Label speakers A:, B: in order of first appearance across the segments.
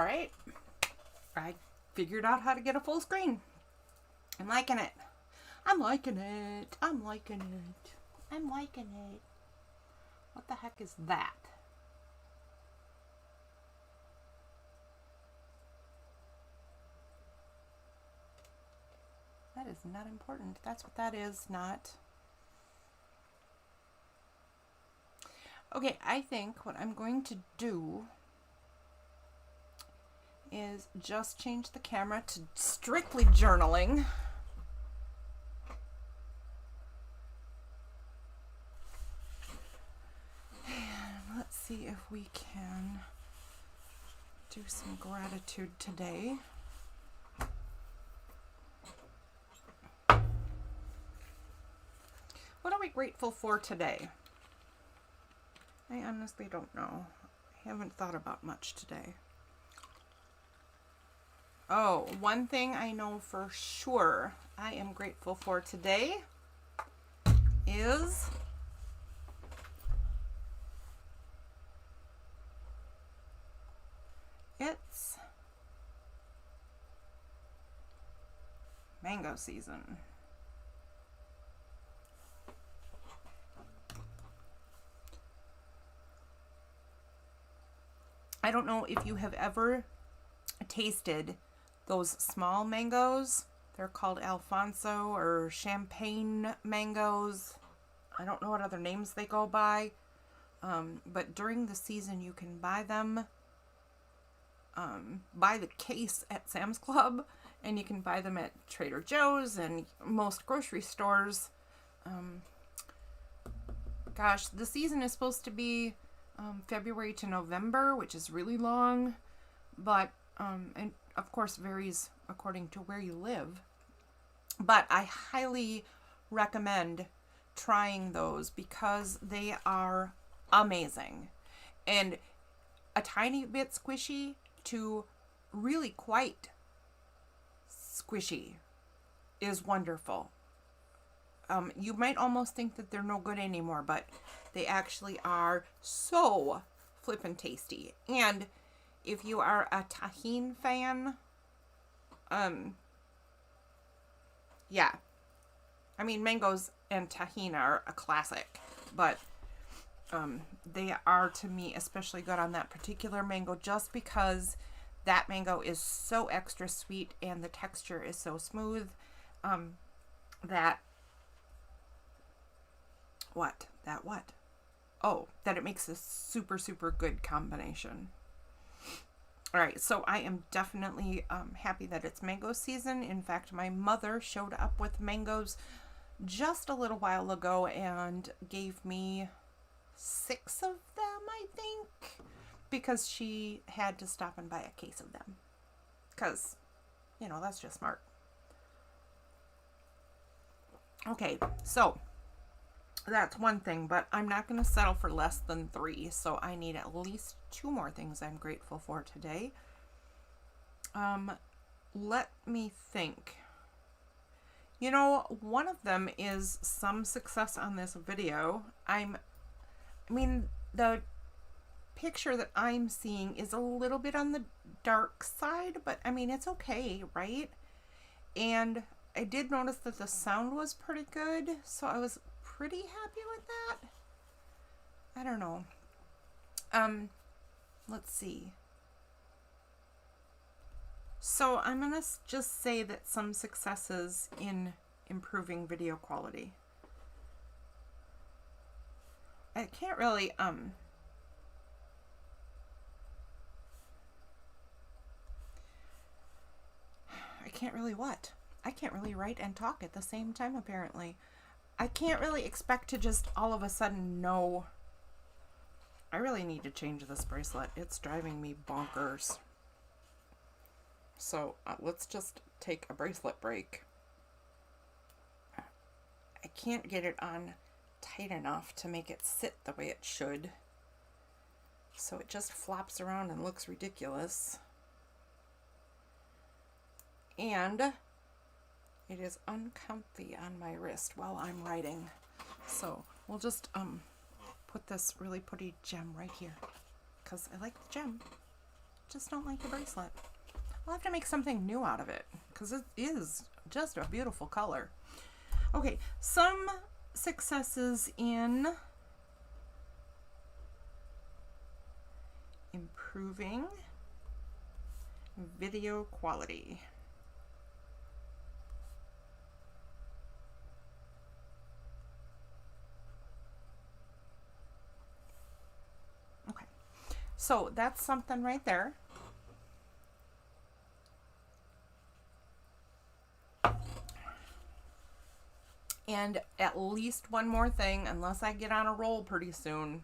A: All right. I figured out how to get a full screen. I'm liking it. I'm liking it. I'm liking it. I'm liking it. What the heck is that? That is not important. That's what that is, not. Okay, I think what I'm going to do is just change the camera to strictly journaling. And let's see if we can do some gratitude today. What are we grateful for today? I honestly don't know. I haven't thought about much today. Oh, one thing I know for sure I am grateful for today is it's mango season. I don't know if you have ever tasted those small mangoes. They're called Alfonso or Champagne mangoes. I don't know what other names they go by. But during the season you can buy them by the case at Sam's Club, and you can buy them at Trader Joe's and most grocery stores. Gosh, the season is supposed to be February to November, which is really long, but and of course varies according to where you live. But I highly recommend trying those because they are amazing, and a tiny bit squishy to really quite squishy is wonderful. You might almost think that they're no good anymore, but they actually are so flippin' tasty. And if you are a tahine fan, yeah. I mean, mangoes and tahine are a classic, but they are, to me, especially good on that particular mango just because that mango is so extra sweet and the texture is so smooth that it makes a super, super good combination. All right, so I am definitely happy that it's mango season. In fact, my mother showed up with mangoes just a little while ago and gave me 6 of them, I think, because she had to stop and buy a case of them. Because, you know, that's just smart. Okay, so that's one thing, but I'm not going to settle for less than 3, so I need at least 2 more things I'm grateful for today. Let me think. You know, one of them is some success on this video. I mean, the picture that I'm seeing is a little bit on the dark side, but I mean, it's okay, right? And I did notice that the sound was pretty good, so I was pretty happy with that. I don't know. Let's see. So I'm going to just say that some successes in improving video quality. I can't really, I can't really what? I can't really write and talk at the same time, apparently. I can't really expect to just all of a sudden know. I really need to change this bracelet. It's driving me bonkers. So let's just take a bracelet break. I can't get it on tight enough to make it sit the way it should. So it just flops around and looks ridiculous. And it is uncomfy on my wrist while I'm writing. So we'll just put this really pretty gem right here because I like the gem. just don't like the bracelet. I'll have to make something new out of it because it is just a beautiful color. Okay, some successes in improving video quality. Okay, so that's something right there. And at least one more thing, unless I get on a roll pretty soon.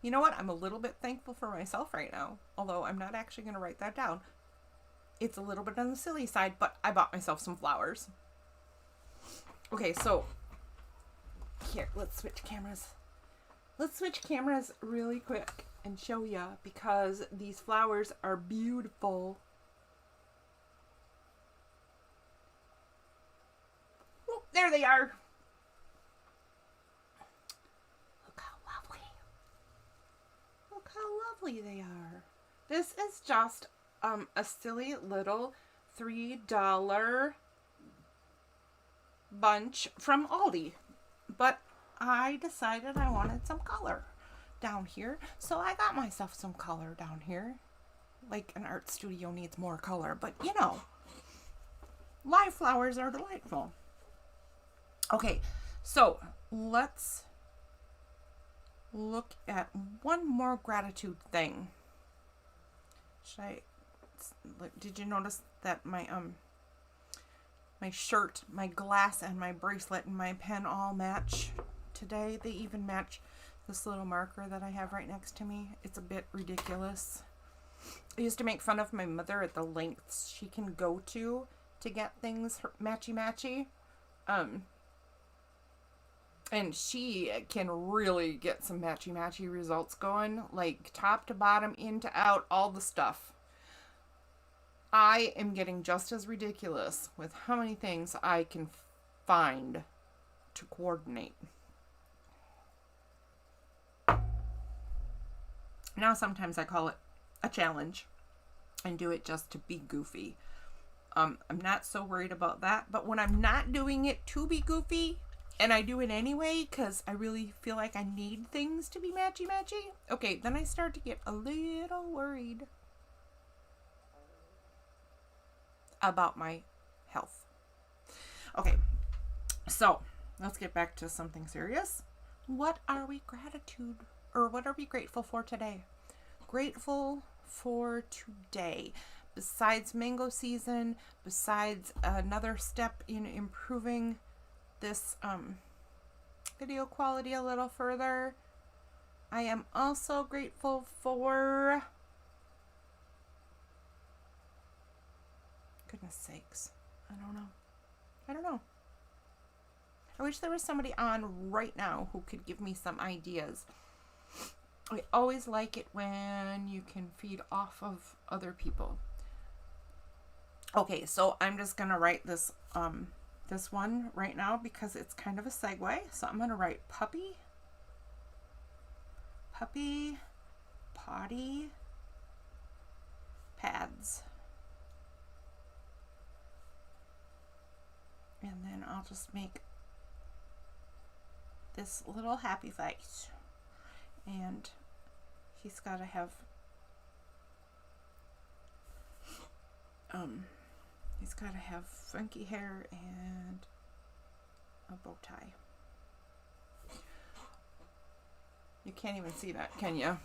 A: You know what? I'm a little bit thankful for myself right now, although I'm not actually going to write that down. It's a little bit on the silly side, but I bought myself some flowers. Okay, so here, let's switch cameras. Let's switch cameras really quick and show ya, because these flowers are beautiful. Oh, there they are. Look how lovely. Look how lovely they are. This is just a silly little $3 bunch from Aldi, but I decided I wanted some color down here, so I got myself some color down here. Like an art studio needs more color, but you know, live flowers are delightful. Okay, so let's look at one more gratitude thing. Did you notice that my shirt, my glass, and my bracelet and my pen all match today? They even match this little marker that I have right next to me. It's a bit ridiculous. I used to make fun of my mother at the lengths she can go to get things matchy-matchy. And she can really get some matchy-matchy results going, like top to bottom, in to out, all the stuff. I am getting just as ridiculous with how many things I can find to coordinate. Now sometimes I call it a challenge and do it just to be goofy. I'm not so worried about that, but when I'm not doing it to be goofy, and I do it anyway because I really feel like I need things to be matchy-matchy, okay, then I start to get a little worried about my health. Okay, so let's get back to something serious. What are we grateful for today? Grateful for today. Besides mango season, besides another step in improving this video quality a little further, I am also grateful for, goodness sakes, I don't know. I wish there was somebody on right now who could give me some ideas. I always like it when you can feed off of other people. Okay, so I'm just gonna write this this one right now because it's kind of a segue. So I'm gonna write puppy, potty, pads. And then I'll just make this little happy face. And he's got to have funky hair and a bow tie. You can't even see that, can you?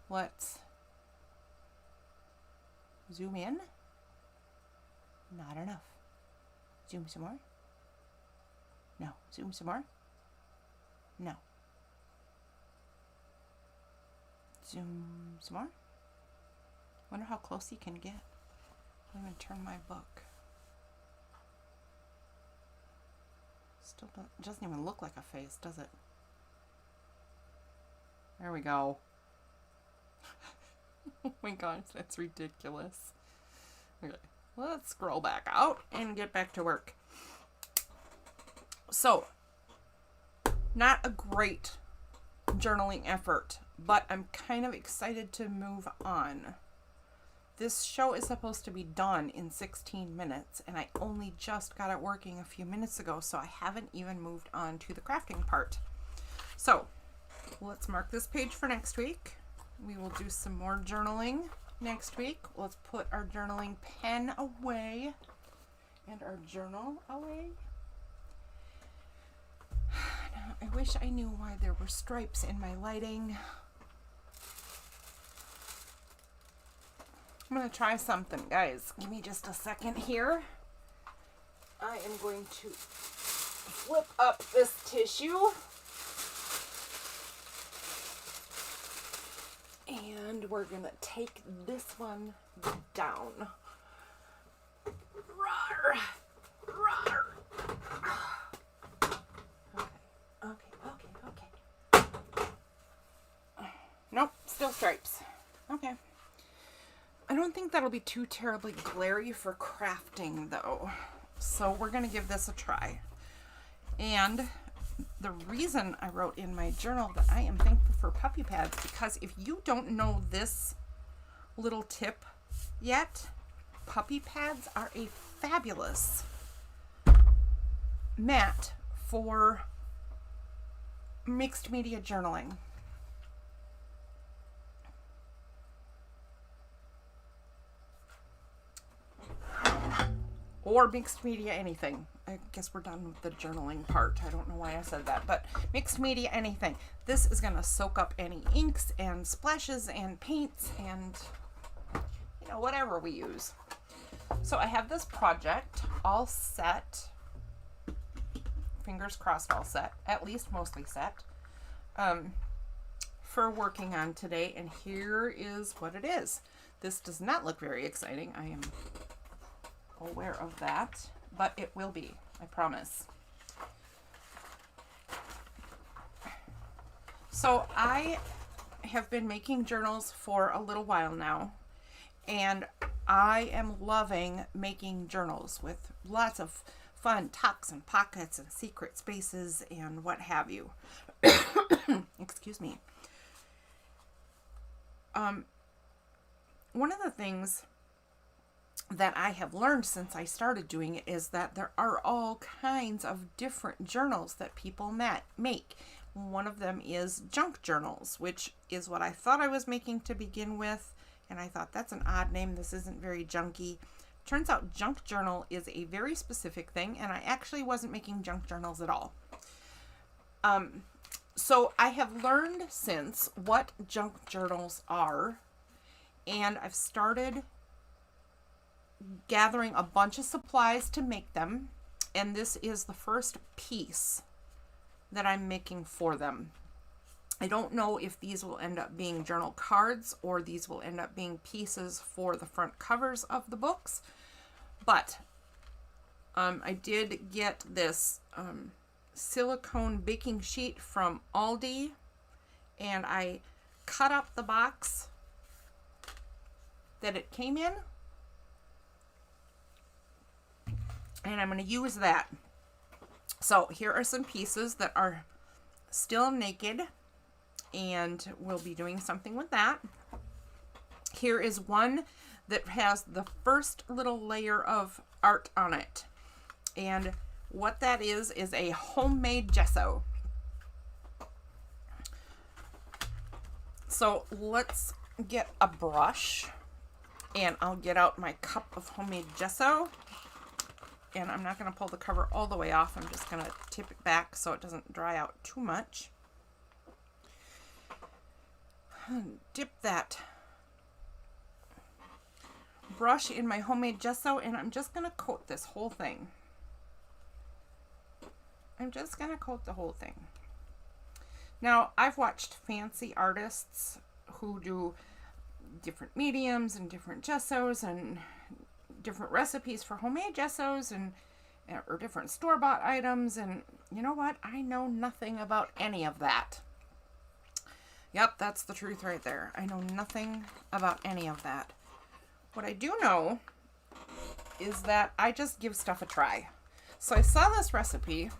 A: Let's zoom in. Not enough. Zoom some more. No. Zoom some more. No. Zoom some more. Wonder how close he can get. I'm going to turn my book. Still doesn't even look like a face, does it? There we go. Oh my gosh, that's ridiculous. Okay, let's scroll back out and get back to work. So, not a great journaling effort but I'm kind of excited to move on. This show is supposed to be done in 16 minutes, and I only just got it working a few minutes ago, so I haven't even moved on to the crafting part. So, let's mark this page for next week. We will do some more journaling next week. Let's put our journaling pen away and our journal away. Now, I wish I knew why there were stripes in my lighting. I'm going to try something, guys. Give me just a second here. I am going to flip up this tissue. And we're going to take this one down. Rawr. Rawr. Okay. Nope, still stripes. Okay. I don't think that'll be too terribly glary for crafting, though. So we're going to give this a try. And the reason I wrote in my journal that I am thankful for puppy pads, because if you don't know this little tip yet, puppy pads are a fabulous mat for mixed media journaling. Or mixed media anything. I guess we're done with the journaling part. I don't know why I said that, but mixed media anything. This is going to soak up any inks and splashes and paints and, you know, whatever we use. So I have this project all set. Fingers crossed all set. At least mostly set. For working on today. And here is what it is. This does not look very exciting. I am aware of that, but it will be, I promise. So I have been making journals for a little while now, and I am loving making journals with lots of fun tucks and pockets and secret spaces and what have you. Excuse me. One of the things that I have learned since I started doing it is that there are all kinds of different journals that people make. One of them is junk journals, which is what I thought I was making to begin with, and I thought that's an odd name. This isn't very junky. Turns out junk journal is a very specific thing, and I actually wasn't making junk journals at all. So I have learned since what junk journals are, and I've started gathering a bunch of supplies to make them, and this is the first piece that I'm making for them. I don't know if these will end up being journal cards or these will end up being pieces for the front covers of the books, but I did get this silicone baking sheet from Aldi, and I cut up the box that it came in, and I'm going to use that. So here are some pieces that are still naked, and we'll be doing something with that. Here is one that has the first little layer of art on it, and what that is a homemade gesso. So let's get a brush, and I'll get out my cup of homemade gesso. And I'm not going to pull the cover all the way off. I'm just going to tip it back so it doesn't dry out too much. Dip that brush in my homemade gesso, and I'm just going to coat this whole thing. I'm just going to coat the whole thing. Now, I've watched fancy artists who do different mediums and different gessos and different recipes for homemade gessos and or different store-bought items, and you know what? I know nothing about any of that. Yep, that's the truth right there. I know nothing about any of that. What I do know is that I just give stuff a try. So I saw this recipe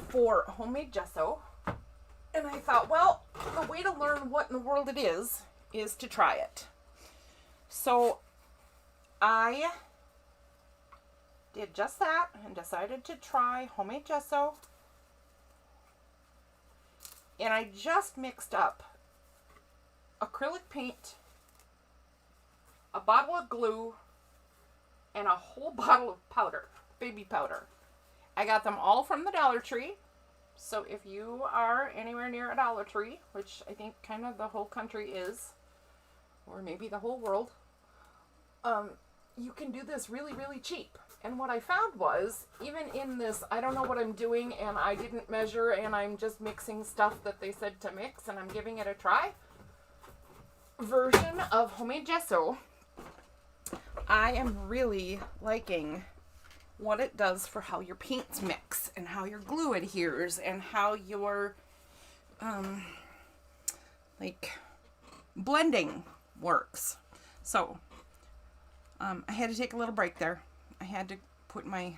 A: for homemade gesso, And I thought, well, the way to learn what in the world it is to try it. So I did just that and decided to try homemade gesso. And I just mixed up acrylic paint, a bottle of glue, and a whole bottle of powder, baby powder. I got them all from the Dollar Tree. So if you are anywhere near a Dollar Tree, which I think kind of the whole country is, or maybe the whole world, you can do this really, really cheap. And what I found was, even in this, I don't know what I'm doing, and I didn't measure, and I'm just mixing stuff that they said to mix, and I'm giving it a try, version of homemade gesso, I am really liking what it does for how your paints mix, and how your glue adheres, and how your, blending works. So, I had to take a little break there. I had to put my,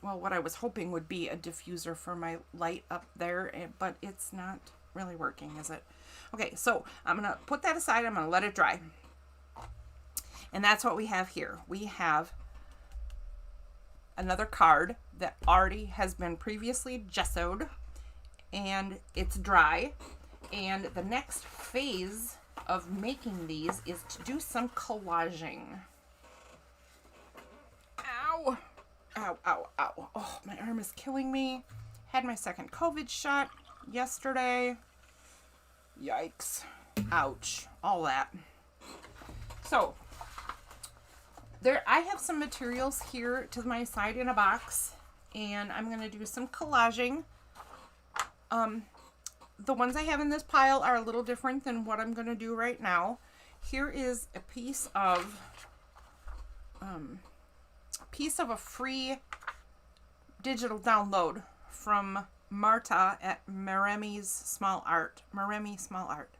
A: well, what I was hoping would be a diffuser for my light up there, but it's not really working, is it? Okay, so I'm going to put that aside. I'm going to let it dry. And that's what we have here. We have another card that already has been previously gessoed, and it's dry. And the next phase of making these is to do some collaging. Ow! Ow, ow, ow. Oh, my arm is killing me. Had my second COVID shot yesterday. Yikes. Ouch. All that. So, I have some materials here to my side in a box, and I'm going to do some collaging. The ones I have in this pile are a little different than what I'm going to do right now. Here is a piece of a free digital download from Marta at Maremi's Small Art. Maremi Small Art.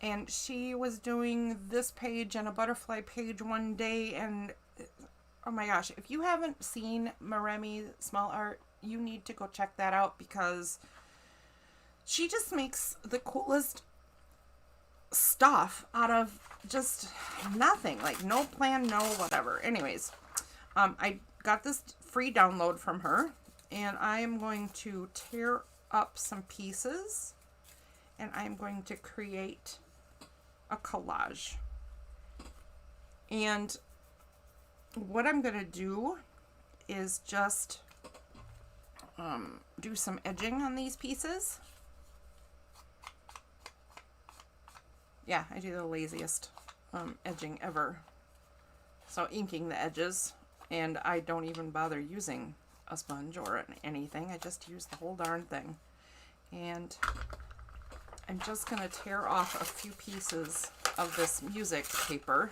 A: And she was doing this page and a butterfly page one day, and oh my gosh, if you haven't seen Maremi Small Art, you need to go check that out, because she just makes the coolest stuff out of just nothing. Like, no plan, no whatever. Anyways, I got this free download from her, and I am going to tear up some pieces, and I'm going to create a collage. And what I'm going to do is just do some edging on these pieces. Yeah, I do the laziest edging ever. So inking the edges, and I don't even bother using a sponge or anything. I just use the whole darn thing. And I'm just going to tear off a few pieces of this music paper.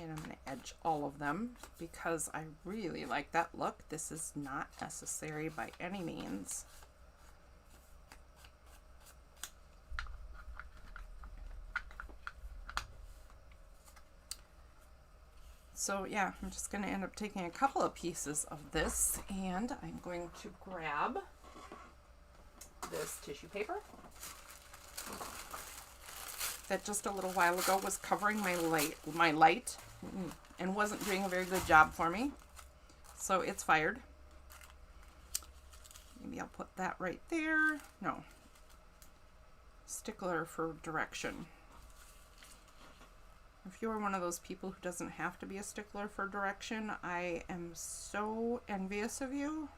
A: And I'm going to edge all of them because I really like that look. This is not necessary by any means. So yeah, I'm just going to end up taking a couple of pieces of this, and I'm going to grab this tissue paper that just a little while ago was covering my light and wasn't doing a very good job for me. So it's fired. Maybe I'll put that right there. No. Stickler for direction. If you're one of those people who doesn't have to be a stickler for direction, I am so envious of you,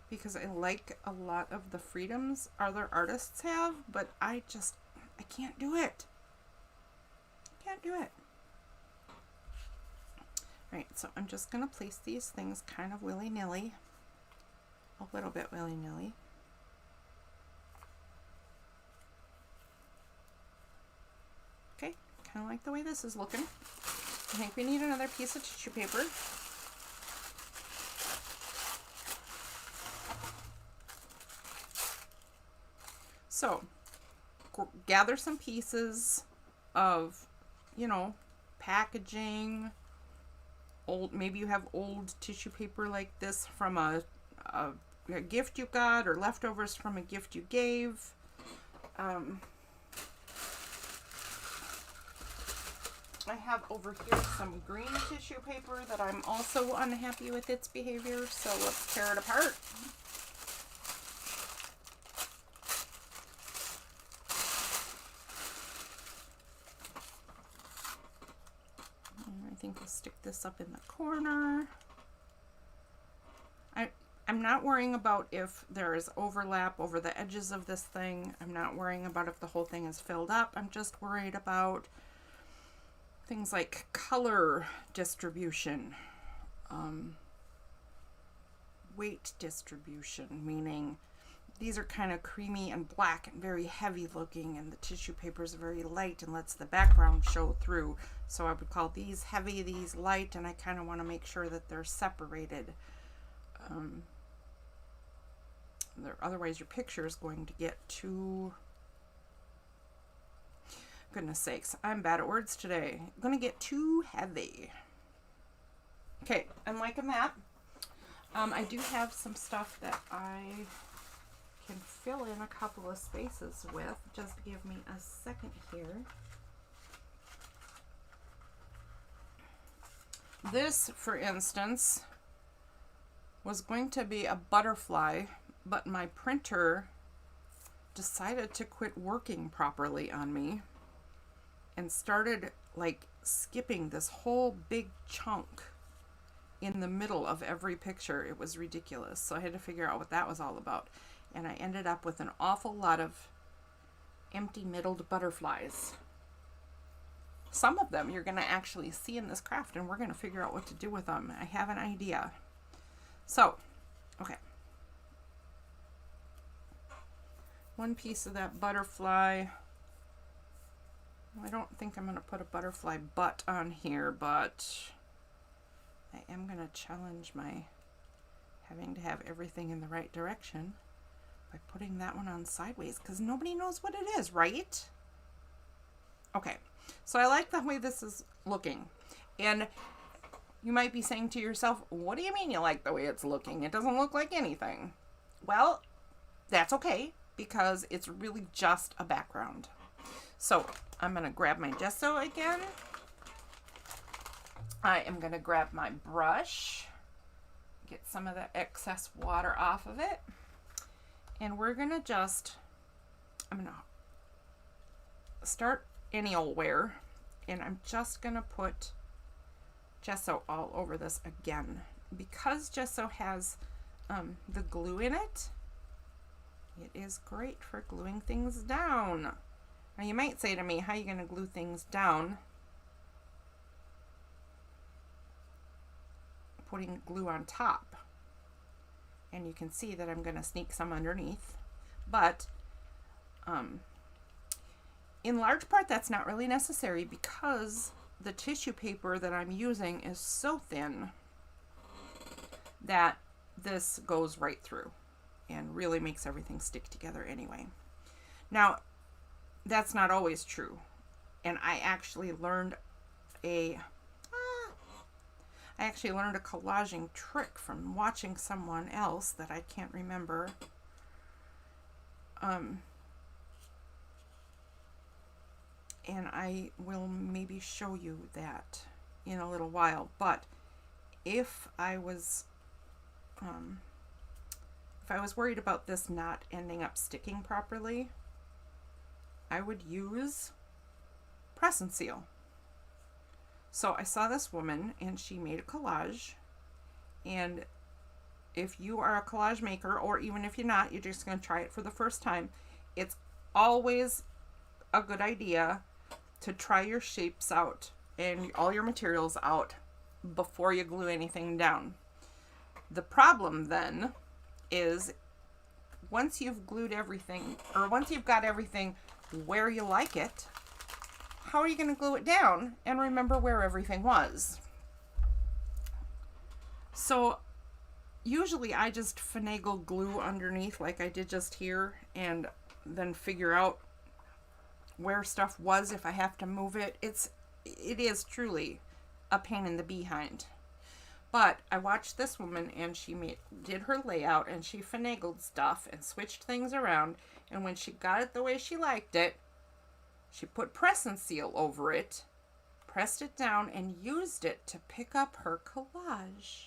A: because I like a lot of the freedoms other artists have, but I can't do it. Can't do it. Alright, so I'm just going to place these things kind of willy-nilly. A little bit willy-nilly. Okay, kind of like the way this is looking. I think we need another piece of tissue paper. So, gather some pieces of you know, packaging, maybe you have old tissue paper like this from a gift you got, or leftovers from a gift you gave. I have over here some green tissue paper that I'm also unhappy with its behavior, so let's tear it apart. And I think I'll stick this up in the corner. I'm not worrying about if there is overlap over the edges of this thing. I'm not worrying about if the whole thing is filled up. I'm just worried about things like color distribution, weight distribution, meaning these are kind of creamy and black and very heavy looking, and the tissue paper is very light and lets the background show through. So I would call these heavy, these light, and I kind of want to make sure that they're separated. Otherwise your picture is going to get too, goodness sakes, I'm bad at words today. I'm going to get too heavy. Okay, I'm liking that. I do have some stuff that I can fill in a couple of spaces with. Just give me a second here. This, for instance, was going to be a butterfly, but my printer decided to quit working properly on me and started like skipping this whole big chunk in the middle of every picture. It was ridiculous. So I had to figure out what that was all about. And I ended up with an awful lot of empty middled butterflies. Some of them you're going to actually see in this craft, and we're going to figure out what to do with them. I have an idea. So, okay. One piece of that butterfly. I don't think I'm going to put a butterfly butt on here, but I am going to challenge my having to have everything in the right direction by putting that one on sideways, because nobody knows what it is, right? Okay, so I like the way this is looking. And you might be saying to yourself, what do you mean you like the way it's looking? It doesn't look like anything. Well, that's okay, because it's really just a background. So I'm going to grab my gesso again. I am going to grab my brush, get some of the excess water off of it, and we're going to I'm going to start any old where, and I'm just going to put gesso all over this again. Because gesso has the glue in it, it is great for gluing things down. Now you might say to me, how are you going to glue things down? Putting glue on top. And you can see that I'm going to sneak some underneath. But in large part that's not really necessary, because the tissue paper that I'm using is so thin that this goes right through and really makes everything stick together anyway. Now, that's not always true. And I actually learned a collaging trick from watching someone else that I can't remember. And I will maybe show you that in a little while. But if I was worried about this not ending up sticking properly, I would use press and seal. So I saw this woman and she made a collage, and if you are a collage maker, or even if you're not, you're just going to try it for the first time, it's always a good idea to try your shapes out and all your materials out before you glue anything down. The problem then is once you've glued everything, or once you've got everything where you like it, how are you going to glue it down and remember where everything was? So usually I just finagle glue underneath like I did just here, and then figure out where stuff was if I have to move it. It's it is truly a pain in the behind. But I watched this woman, and she did her layout, and she finagled stuff and switched things around. And when she got it the way she liked it, she put press and seal over it, pressed it down, and used it to pick up her collage.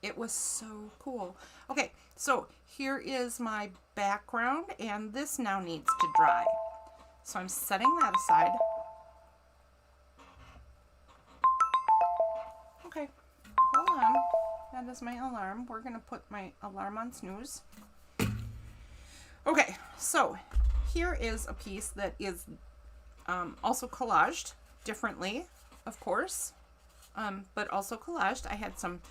A: It was so cool. Okay, so here is my background, and this now needs to dry. So I'm setting that aside. Okay, hold on. That is my alarm. We're going to put my alarm on snooze. Okay, so here is a piece that is also collaged differently, of course, but also collaged. I had some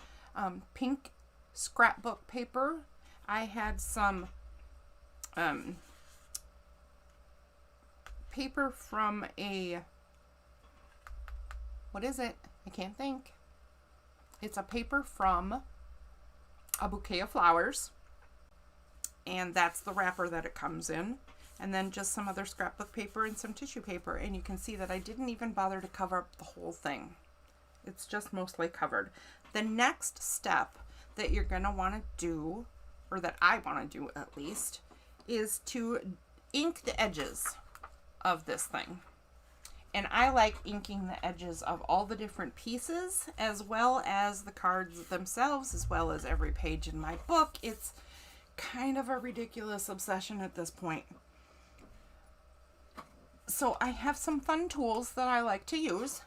A: pink scrapbook paper. I had some paper from what is it? I can't think. It's a paper from a bouquet of flowers, and that's the wrapper that it comes in. And then just some other scrapbook paper and some tissue paper. And you can see that I didn't even bother to cover up the whole thing. It's just mostly covered. The next step that you're going to want to do, or that I want to do at least, is to ink the edges of this thing. And I like inking the edges of all the different pieces, as well as the cards themselves, as well as every page in my book. It's kind of a ridiculous obsession at this point. So I have some fun tools that I like to use.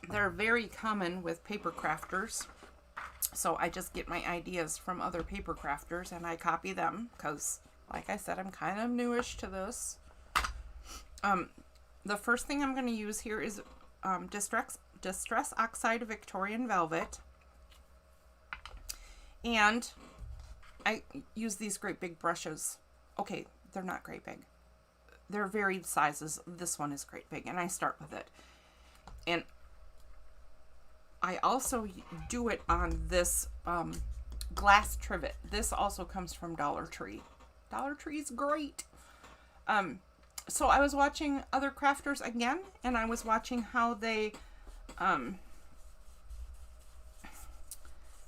A: They're very common with paper crafters. So I just get my ideas from other paper crafters and I copy them because, like I said, I'm kind of newish to this. The first thing I'm going to use here is Distress Oxide Victorian Velvet. And I use these great big brushes. Okay, they're not great big. They're varied sizes. This one is great big, and I start with it. And I also do it on this glass trivet. This also comes from Dollar Tree. Dollar Tree's great. So I was watching other crafters again, and I was watching how they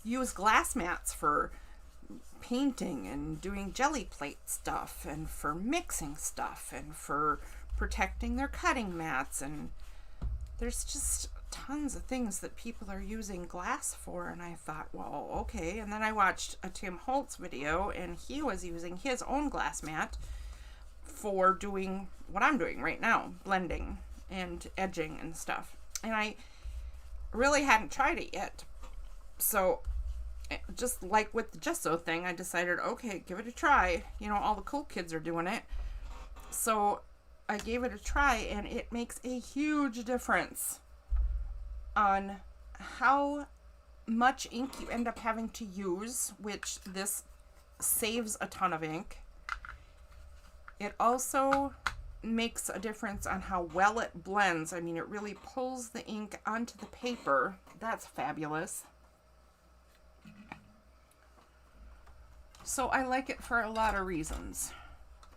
A: use glass mats for painting and doing jelly plate stuff, and for mixing stuff, and for protecting their cutting mats. And there's just tons of things that people are using glass for, and I thought, well, okay. And then I watched a Tim Holtz video, and he was using his own glass mat for doing what I'm doing right now, blending and edging and stuff. And I really hadn't tried it yet. So just like with the gesso thing, I decided, okay, give it a try. You know, all the cool kids are doing it. So I gave it a try, and it makes a huge difference on how much ink you end up having to use, which this saves a ton of ink. It also makes a difference on how well it blends. I mean, it really pulls the ink onto the paper. That's fabulous. So I like it for a lot of reasons.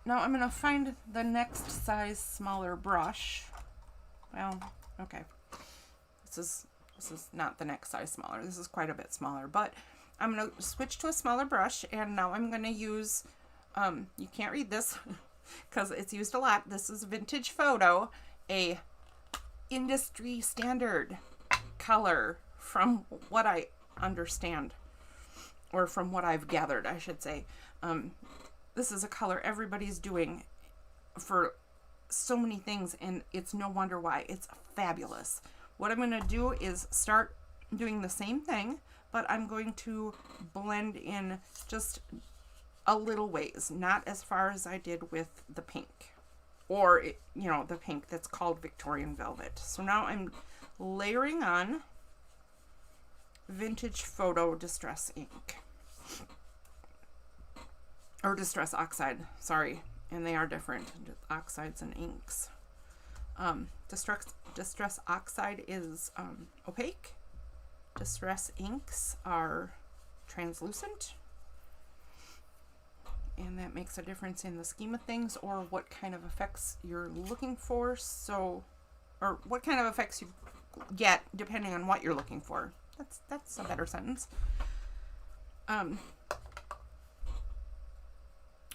A: Now I'm going to find the next size smaller brush. Well, okay. This is not the next size smaller. This is quite a bit smaller, but I'm going to switch to a smaller brush, and now I'm going to use, you can't read this because it's used a lot. This is Vintage Photo, a industry standard color from what I understand, or from what I've gathered, I should say. This is a color everybody's doing for so many things, and it's no wonder why. It's fabulous. What I'm going to do is start doing the same thing, but I'm going to blend in just a little ways, not as far as I did with the pink, or you know, the pink that's called Victorian Velvet. So now I'm layering on Vintage Photo Distress ink, or Distress Oxide, sorry, and they are different, oxides and inks. Distress Oxide is opaque. Distress inks are translucent. and that makes a difference in the scheme of things, or what kind of effects you're looking for. So, or what kind of effects you get depending on what you're looking for. That's a better sentence.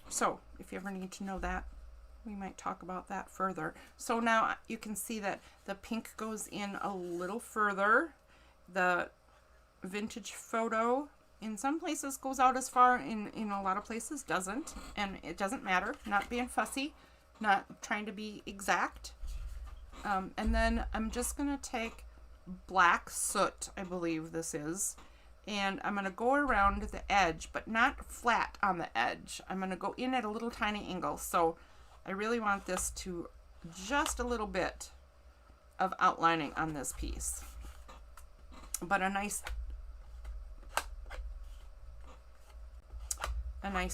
A: So if you ever need to know that, we might talk about that further. So now you can see that the pink goes in a little further. The vintage photo in some places goes out as far, in a lot of places doesn't, and it doesn't matter. Not being fussy, not trying to be exact. And then I'm just going to take black soot, I believe this is, and I'm going to go around the edge, but not flat on the edge. I'm going to go in at a little tiny angle. So I really want this to just a little bit of outlining on this piece, but a nice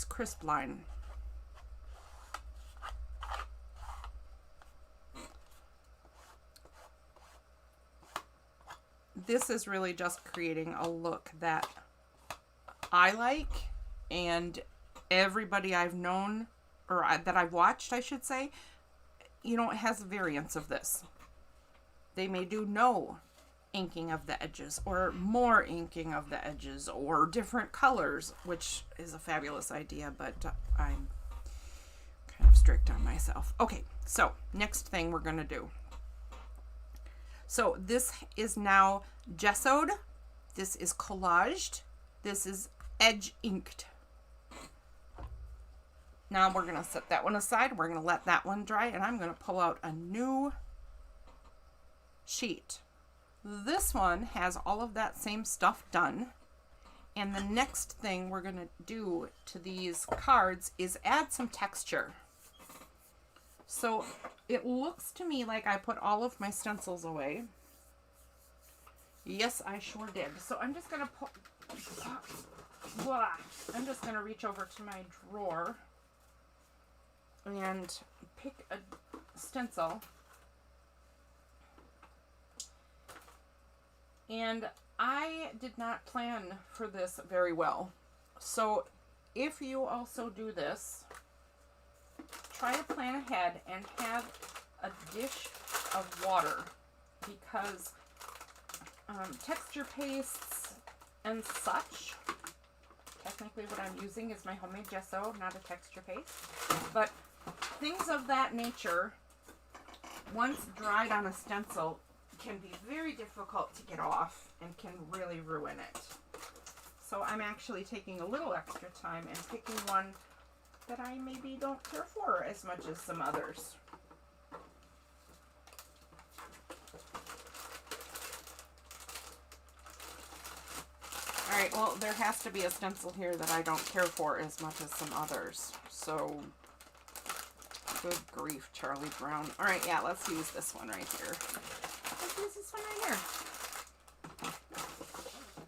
A: crisp line. This is really just creating a look that I like, and everybody I've known, or that I've watched, I should say, you know, it has variants of this. They may do no inking of the edges, or more inking of the edges, or different colors, which is a fabulous idea, but I'm kind of strict on myself. Okay, so next thing we're going to do. So this is now gessoed, this is collaged, this is edge inked. Now we're going to set that one aside, we're going to let that one dry, and I'm going to pull out a new sheet. This one has all of that same stuff done, and the next thing we're going to do to these cards is add some texture. So it looks to me like I put all of my stencils away. Yes, I sure did. So I'm just going to pull, I'm just going to reach over to my drawer and pick a stencil. And I did not plan for this very well. So if you also do this, try to plan ahead and have a dish of water, because texture pastes and such, technically what I'm using is my homemade gesso, not a texture paste, but things of that nature, once dried on a stencil, can be very difficult to get off and can really ruin it. So I'm actually taking a little extra time and picking one that I maybe don't care for as much as some others. Alright, well, there has to be a stencil here that I don't care for as much as some others. So, good grief, Charlie Brown. Alright, yeah, let's use this one right here. Let's use this one right here.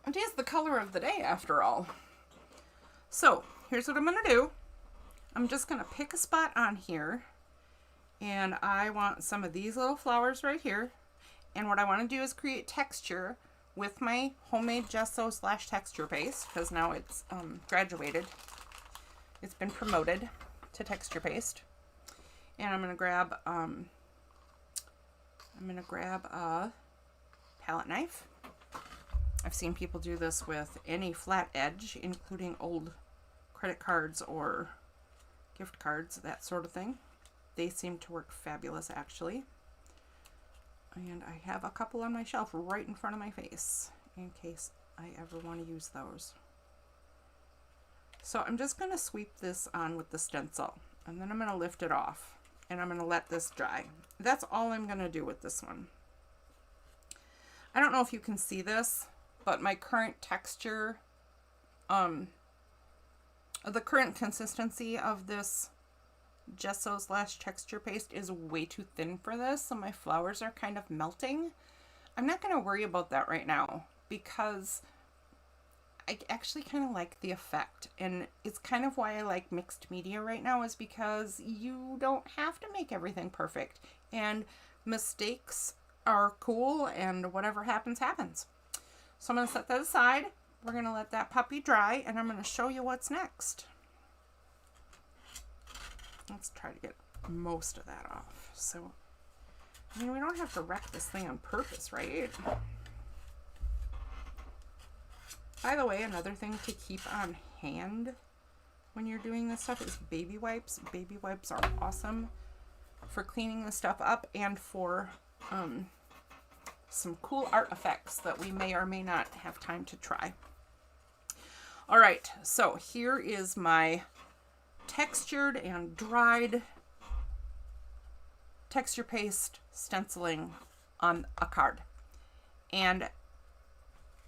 A: It is the color of the day, after all. So, here's what I'm going to do. I'm just going to pick a spot on here, and I want some of these little flowers right here, and what I want to do is create texture with my homemade gesso / texture paste, because now it's graduated. It's been promoted to texture paste. And I'm going to grab a palette knife. I've seen people do this with any flat edge, including old credit cards or gift cards, that sort of thing. They seem to work fabulous, actually. And I have a couple on my shelf right in front of my face in case I ever want to use those. So I'm just going to sweep this on with the stencil, and then I'm going to lift it off, and I'm going to let this dry. That's all I'm going to do with this one. I don't know if you can see this, but my current texture, the current consistency of this gesso / texture paste is way too thin for this, so my flowers are kind of melting. I'm not going to worry about that right now, because I actually kind of like the effect, and it's kind of why I like mixed media right now, is because you don't have to make everything perfect, and mistakes are cool, and whatever happens, happens. So I'm going to set that aside. We're going to let that puppy dry, and I'm going to show you what's next. Let's try to get most of that off. So, I mean, we don't have to wreck this thing on purpose, right? By the way, another thing to keep on hand when you're doing this stuff is baby wipes. Baby wipes are awesome for cleaning this stuff up and for some cool art effects that we may or may not have time to try. All right, so here is my textured and dried texture paste stenciling on a card. And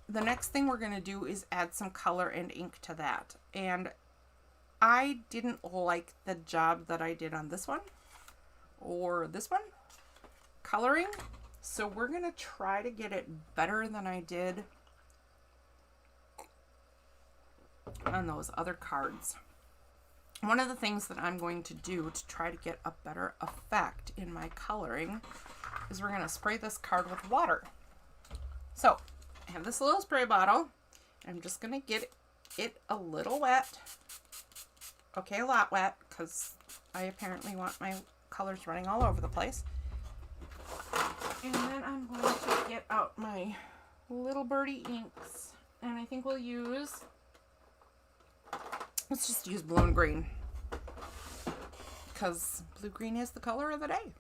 A: the next thing we're going to do is add some color and ink to that. And I didn't like the job that I did on this one or this one coloring. So we're going to try to get it better than I did on those other cards. One of the things that I'm going to do to try to get a better effect in my coloring is we're going to spray this card with water. So I have this little spray bottle. I'm just going to get it a little wet. Okay, a lot wet, because I apparently want my colors running all over the place. And then I'm going to get out my little birdie inks. And I think we'll use, let's just use blue and green, because blue-green is the color of the day.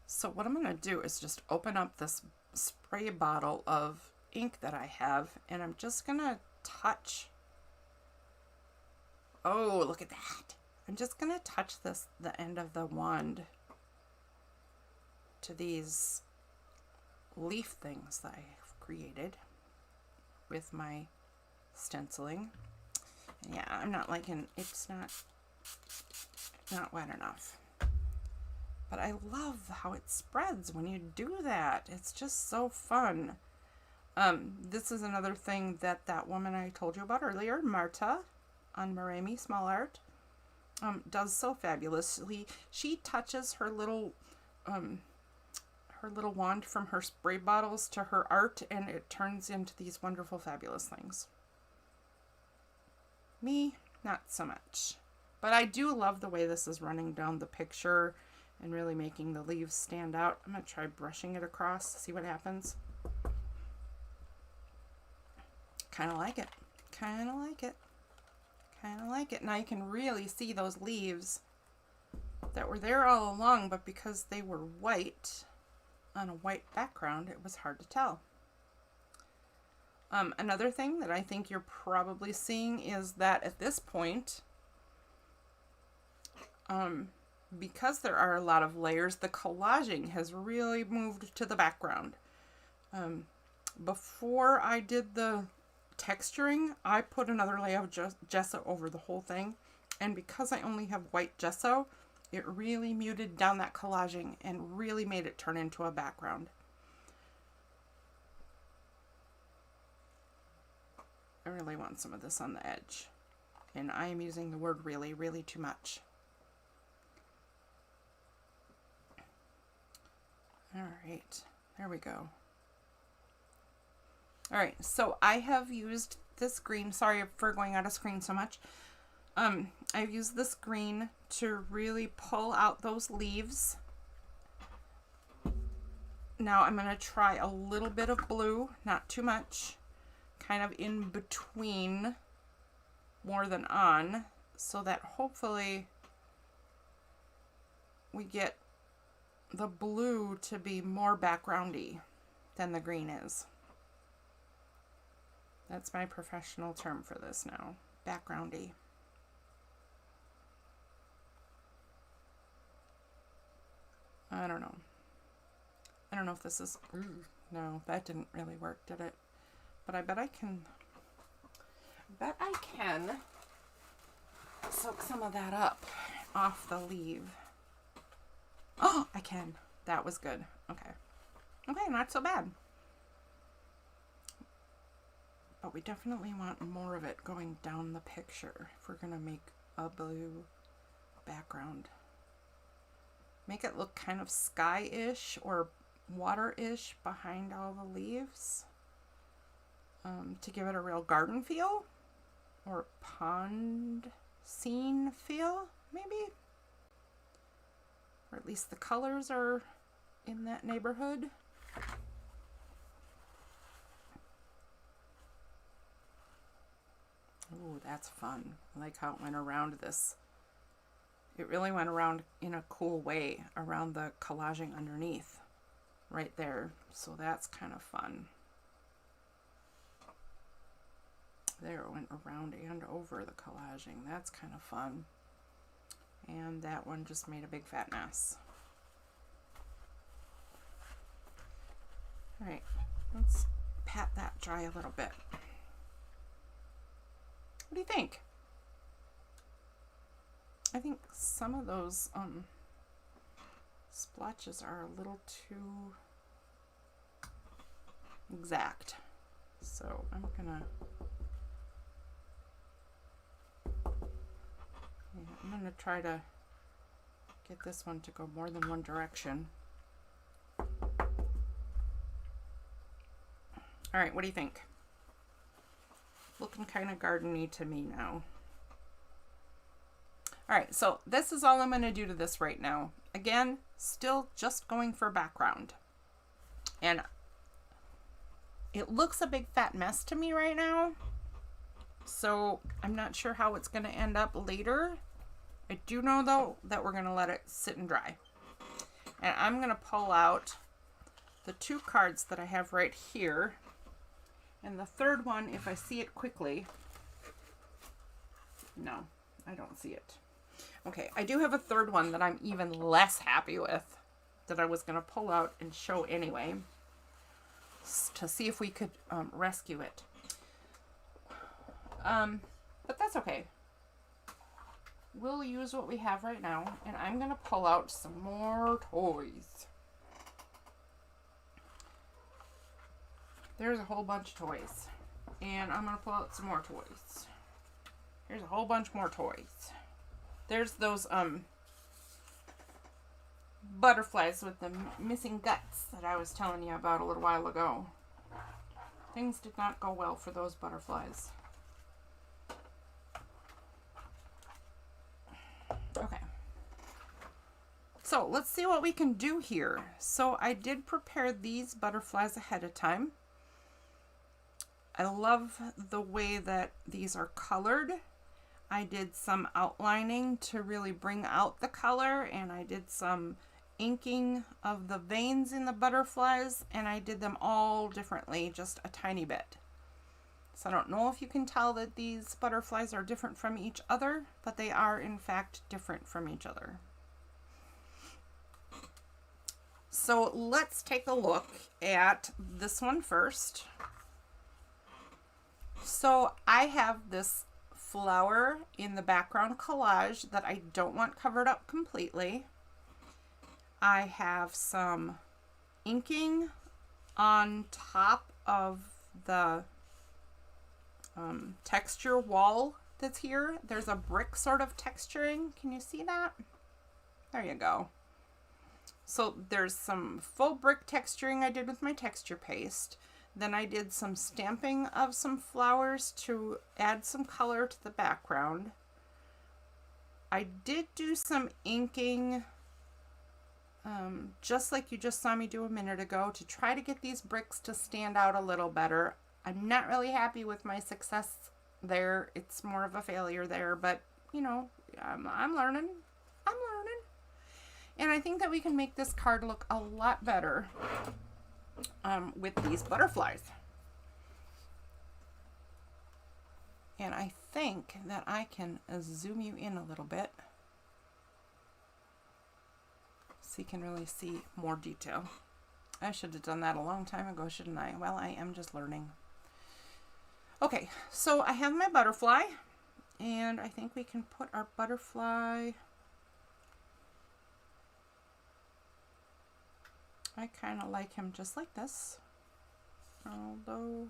A: So what I'm going to do is just open up this spray bottle of ink that I have, and I'm just going to touch. Oh, look at that. I'm just going to touch the end of the wand to these leaf things that I've created with my stenciling. Yeah, I'm not liking, it's not wet enough. But I love how it spreads when you do that. It's just so fun. This is another thing that woman I told you about earlier, Marta, on Maremi Small Art, does so fabulously. She touches her little wand from her spray bottles to her art, and it turns into these wonderful, fabulous things. Me, not so much. But I do love the way this is running down the picture and really making the leaves stand out. I'm going to try brushing it across, see what happens. Kind of like it. Kind of like it. Kind of like it. Now you can really see those leaves that were there all along, but because they were white on a white background, it was hard to tell. Another thing that I think you're probably seeing is that at this point, because there are a lot of layers, the collaging has really moved to the background. Before I did the texturing, I put another layer of gesso over the whole thing, and because I only have white gesso, it really muted down that collaging and really made it turn into a background. I really want some of this on the edge, and I am using the word really, really too much. All right, there we go. All right, so I have used this green. Sorry for going out of screen so much. I've used this green to really pull out those leaves. Now I'm going to try a little bit of blue, not too much, kind of in between more than on, so that hopefully we get the blue to be more backgroundy than the green is. That's my professional term for this now, backgroundy. I don't know. I don't know if this is, no, that didn't really work, did it? But I bet I can soak some of that up off the leaf. Oh, I can. That was good. Okay. Okay, not so bad. But we definitely want more of it going down the picture if we're going to make a blue background. Make it look kind of sky-ish or water-ish behind all the leaves, to give it a real garden feel or pond scene feel, maybe? Or at least the colors are in that neighborhood. Oh, that's fun. I like how it went around this. It really went around in a cool way around the collaging underneath right there. So that's kind of fun. There, it went around and over the collaging. That's kind of fun. And that one just made a big fat mess. All right, let's pat that dry a little bit. What do you think? I think some of those splotches are a little too exact. So I'm gonna try to get this one to go more than one direction. All right, what do you think? Looking kind of gardeny to me now. All right, so this is all I'm going to do to this right now. Again, still just going for background. And it looks a big fat mess to me right now. So I'm not sure how it's going to end up later. I do know though that we're going to let it sit and dry. And I'm going to pull out the 2 cards that I have right here. And the third one, if I see it quickly, no, I don't see it. Okay, I do have a third one that I'm even less happy with that I was going to pull out and show anyway to see if we could rescue it. But that's okay. We'll use what we have right now, and I'm going to pull out some more toys. There's a whole bunch of toys. And I'm going to pull out some more toys. Here's a whole bunch more toys. There's those butterflies with the missing guts that I was telling you about a little while ago. Things did not go well for those butterflies. Okay. So let's see what we can do here. So I did prepare these butterflies ahead of time. I love the way that these are colored. I did some outlining to really bring out the color, and I did some inking of the veins in the butterflies, and I did them all differently, just a tiny bit. So I don't know if you can tell that these butterflies are different from each other, but they are in fact different from each other. So let's take a look at this one first. So I have this flower in the background collage that I don't want covered up completely. I have some inking on top of the texture wall that's here. There's a brick sort of texturing. Can you see that? There you go. So there's some full brick texturing I did with my texture paste. Then I did some stamping of some flowers to add some color to the background. I did do some inking, just like you just saw me do a minute ago, to try to get these bricks to stand out a little better. I'm not really happy with my success there. It's more of a failure there, but you know, I'm learning. And I think that we can make this card look a lot better with these butterflies. And I think that I can zoom you in a little bit so you can really see more detail. I should have done that a long time ago, shouldn't I? Well, I am just learning. Okay, so I have my butterfly, and I think we can put our butterfly... I kind of like him just like this, although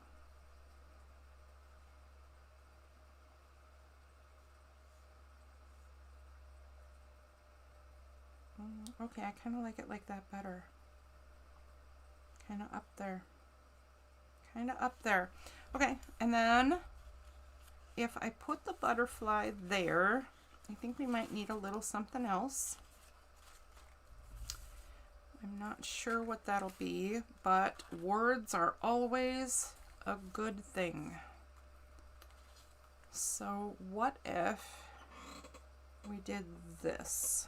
A: okay, I kind of like it like that better. Kind of up there. Okay, and then if I put the butterfly there, I think we might need a little something else. I'm not sure what that'll be, but words are always a good thing. So what if we did this?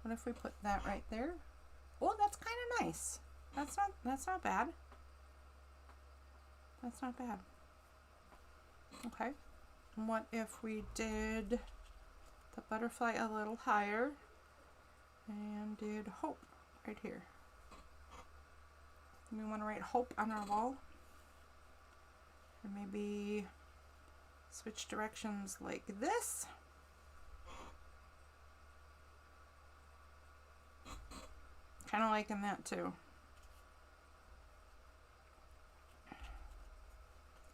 A: What if we put that right there? Oh, that's kind of nice. That's not bad. That's not bad. Okay. And what if we did the butterfly a little higher and did hope right here? We want to write hope on our wall. Or maybe switch directions like this. Kind of liking that too.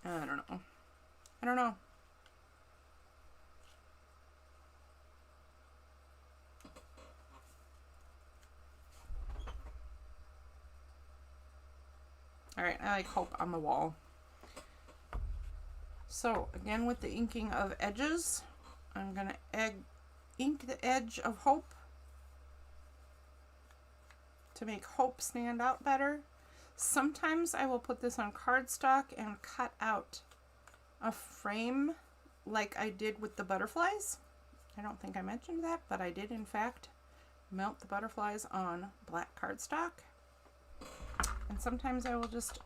A: I don't know. I don't know. All right, I like hope on the wall. So again, with the inking of edges, I'm gonna ink the edge of hope to make hope stand out better. Sometimes I will put this on cardstock and cut out a frame like I did with the butterflies. I don't think I mentioned that, but I did in fact melt the butterflies on black cardstock. And sometimes I will just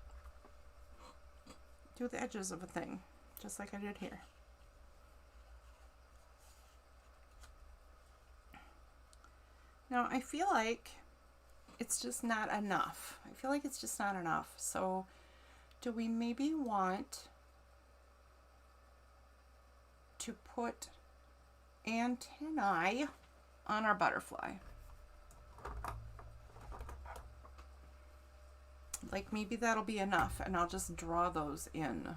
A: do the edges of a thing, just like I did here. Now I feel like it's just not enough. I feel like it's just not enough. So do we maybe want to put antennae on our butterfly? Like maybe that'll be enough and I'll just draw those in.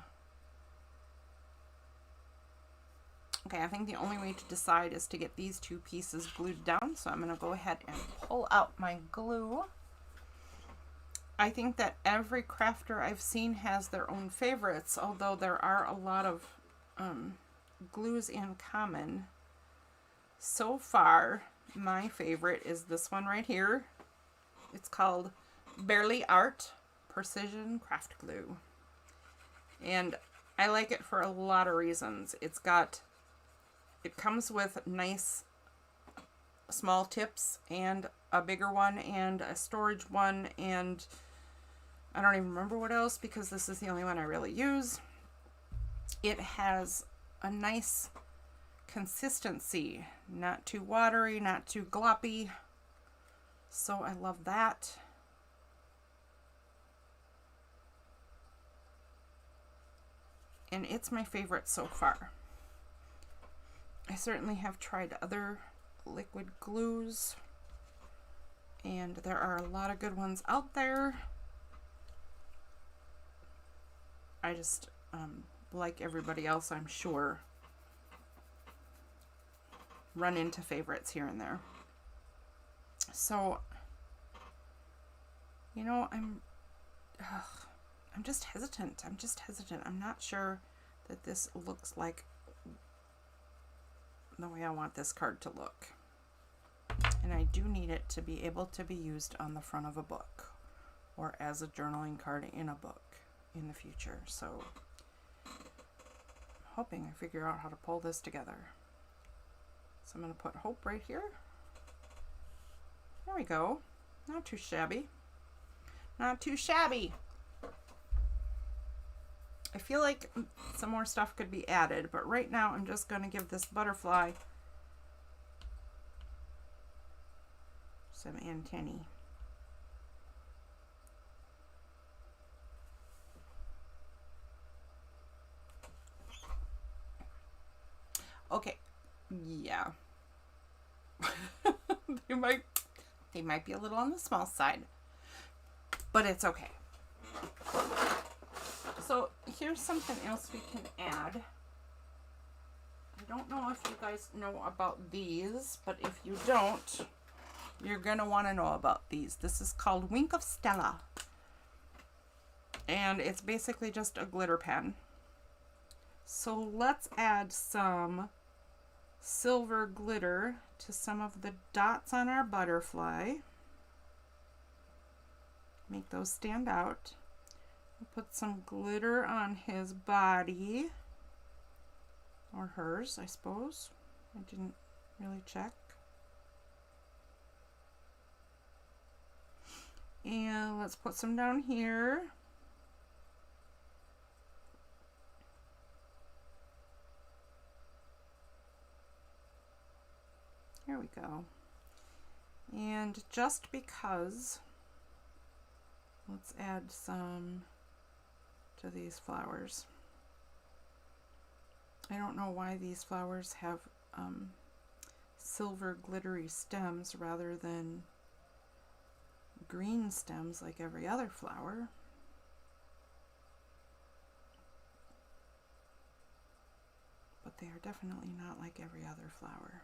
A: Okay, I think the only way to decide is to get these two pieces glued down. So I'm going to go ahead and pull out my glue. I think that every crafter I've seen has their own favorites, although there are a lot of glues in common. So far, my favorite is this one right here. It's called Barely Art Precision Craft Glue. And I like it for a lot of reasons. It comes with nice small tips and a bigger one and a storage one, and I don't even remember what else because this is the only one I really use. It has a nice consistency, not too watery, not too gloppy, so I love that. And it's my favorite so far. I certainly have tried other liquid glues, and there are a lot of good ones out there. I just, like everybody else, I'm sure, run into favorites here and there. So, you know, I'm just hesitant. I'm not sure that this looks like the way I want this card to look. And I do need it to be able to be used on the front of a book or as a journaling card in a book in the future. So I'm hoping I figure out how to pull this together. So I'm going to put hope right here. There we go. Not too shabby. Not too shabby. I feel like some more stuff could be added, but right now I'm just going to give this butterfly some antennae. Okay, yeah. they might be a little on the small side, but it's okay. So here's something else we can add. I don't know if you guys know about these, but if you don't, you're going to want to know about these. This is called Wink of Stella. and it's basically just a glitter pen. So let's add some silver glitter to some of the dots on our butterfly. Make those stand out. We'll put some glitter on his body, or hers, I suppose. I didn't really check. And let's put some down here. There we go. And just because, let's add some to these flowers. I don't know why these flowers have silver glittery stems rather than green stems like every other flower. But they are definitely not like every other flower.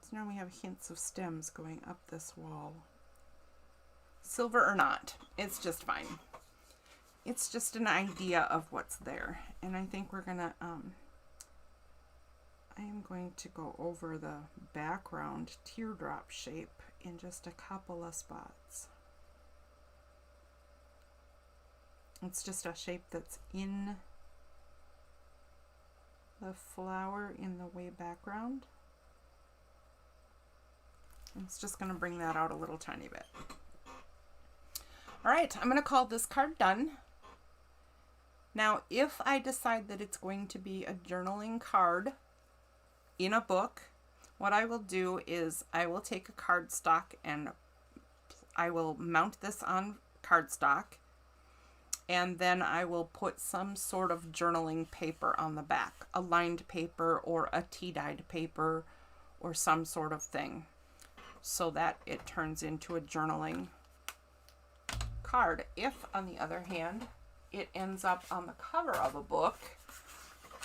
A: So now we have hints of stems going up this wall. Silver or not, it's just fine. It's just an idea of what's there. And I think we're gonna, I am going to go over the background teardrop shape in just a couple of spots. It's just a shape that's in the flower in the way background. It's just going to bring that out a little tiny bit. All right, I'm going to call this card done. Now, if I decide that it's going to be a journaling card in a book, what I will do is I will take a cardstock and I will mount this on cardstock, and then I will put some sort of journaling paper on the back, a lined paper or a tea-dyed paper or some sort of thing, so that it turns into a journaling card. If, on the other hand, it ends up on the cover of a book,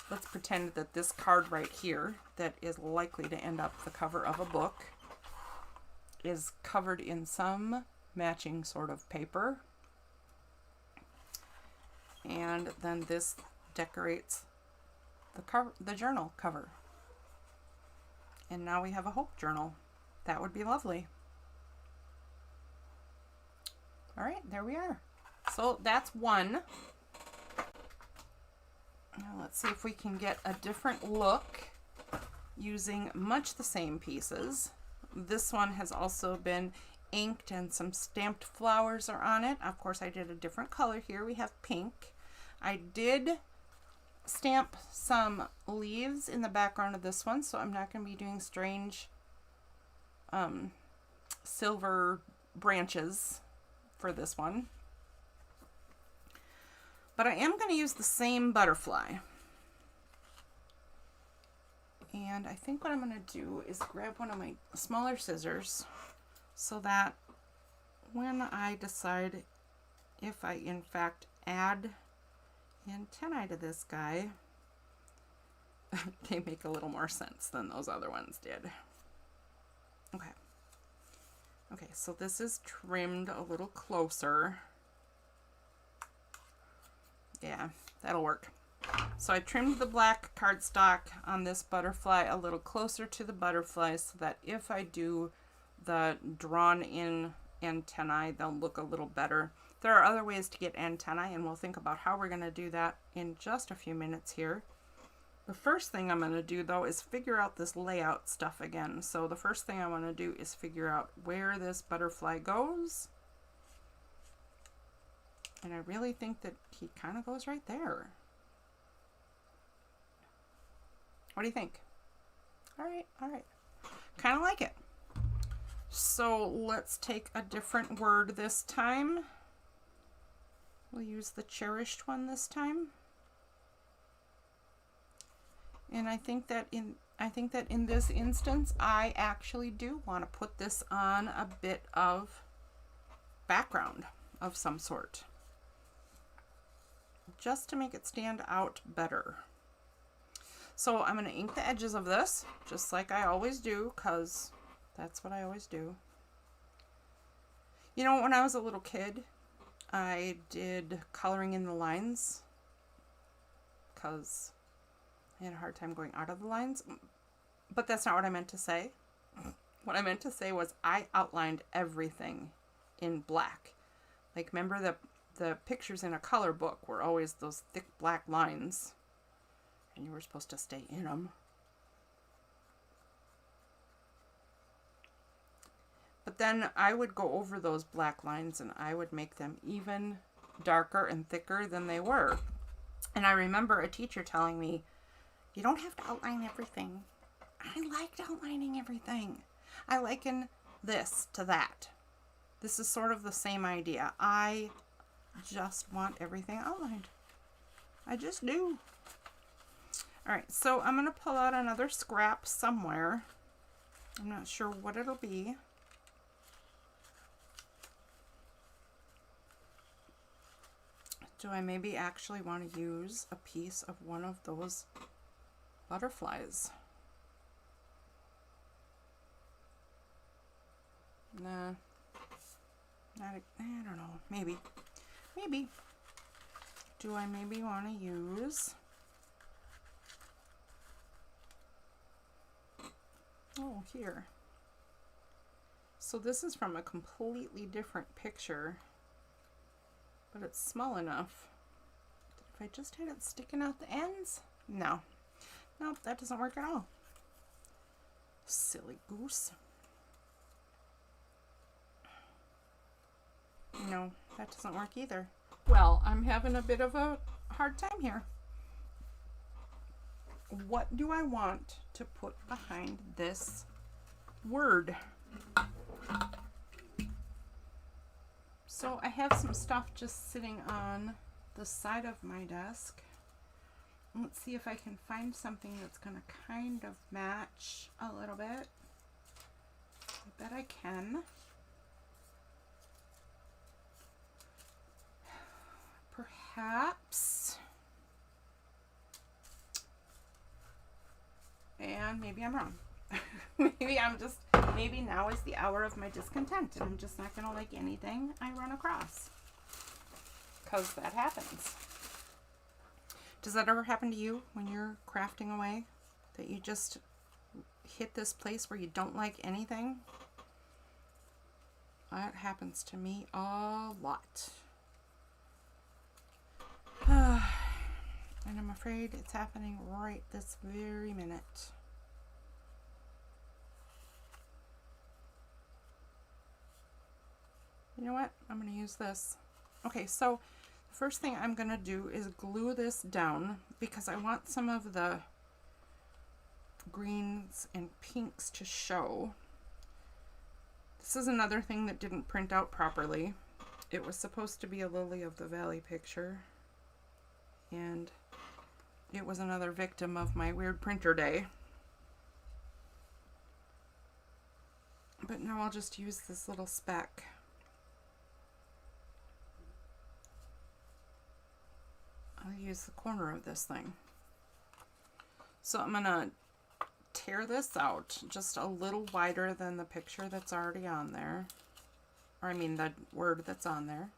A: let's pretend that this card right here, that is likely to end up the cover of a book, is covered in some matching sort of paper. And then this decorates the cover, the journal cover. And now we have a hope journal. That would be lovely. All right, there we are. So that's one. Now let's see if we can get a different look using much the same pieces. This one has also been inked and some stamped flowers are on it. Of course, I did a different color here. We have pink. I did stamp some leaves in the background of this one, so I'm not going to be doing strange silver branches for this one. But I am going to use the same butterfly. And I think what I'm going to do is grab one of my smaller scissors so that when I decide if I in fact add antennae to this guy, they make a little more sense than those other ones did. Okay. Okay, so this is trimmed a little closer. Yeah, that'll work. So I trimmed the black cardstock on this butterfly a little closer to the butterfly so that if I do the drawn in antennae, they'll look a little better. There are other ways to get antennae, and we'll think about how we're going to do that in just a few minutes here. The first thing I'm going to do, though, is figure out this layout stuff again. So the first thing I want to do is figure out where this butterfly goes. And I really think that he kind of goes right there. What do you think? All right, all right. Kind of like it. So let's take a different word this time. We'll use the cherished one this time. And I think that in this instance, I actually do want to put this on a bit of background of some sort, just to make it stand out better. So I'm going to ink the edges of this, just like I always do, because That's what I always do. You know, when I was a little kid, I did coloring in the lines because I had a hard time going out of the lines. But that's not what I meant to say. What I meant to say was I outlined everything in black. Like, remember the pictures in a color book were always those thick black lines, and you were supposed to stay in them. But then I would go over those black lines and I would make them even darker and thicker than they were. And I remember a teacher telling me, you don't have to outline everything. I liked outlining everything. I liken this to that. This is sort of the same idea. I just want everything outlined. I just do. All right, so I'm going to pull out another scrap somewhere. I'm not sure what it'll be. Do I maybe actually want to use a piece of one of those butterflies? Nah. I don't know. Maybe. Maybe. Do I maybe want to use... Oh, here. So this is from a completely different picture, but it's small enough. If I just had it sticking out the ends? No. Nope, that doesn't work at all. Silly goose. No, that doesn't work either. Well, I'm having a bit of a hard time here. What do I want to put behind this word? So I have some stuff just sitting on the side of my desk. Let's see if I can find something that's going to kind of match a little bit. I bet I can. Perhaps. And maybe I'm wrong. Maybe now is the hour of my discontent and I'm just not going to like anything I run across. Because that happens. Does that ever happen to you when you're crafting away? That you just hit this place where you don't like anything? That happens to me a lot. And I'm afraid it's happening right this very minute. You know what? I'm going to use this. Okay, so the first thing I'm going to do is glue this down because I want some of the greens and pinks to show. This is another thing that didn't print out properly. It was supposed to be a Lily of the Valley picture, and it was another victim of my weird printer day. But now I'll just use this little speck. I'll use the corner of this thing. So I'm going to tear this out just a little wider than the picture that's already on there. Or I mean the word that's on there.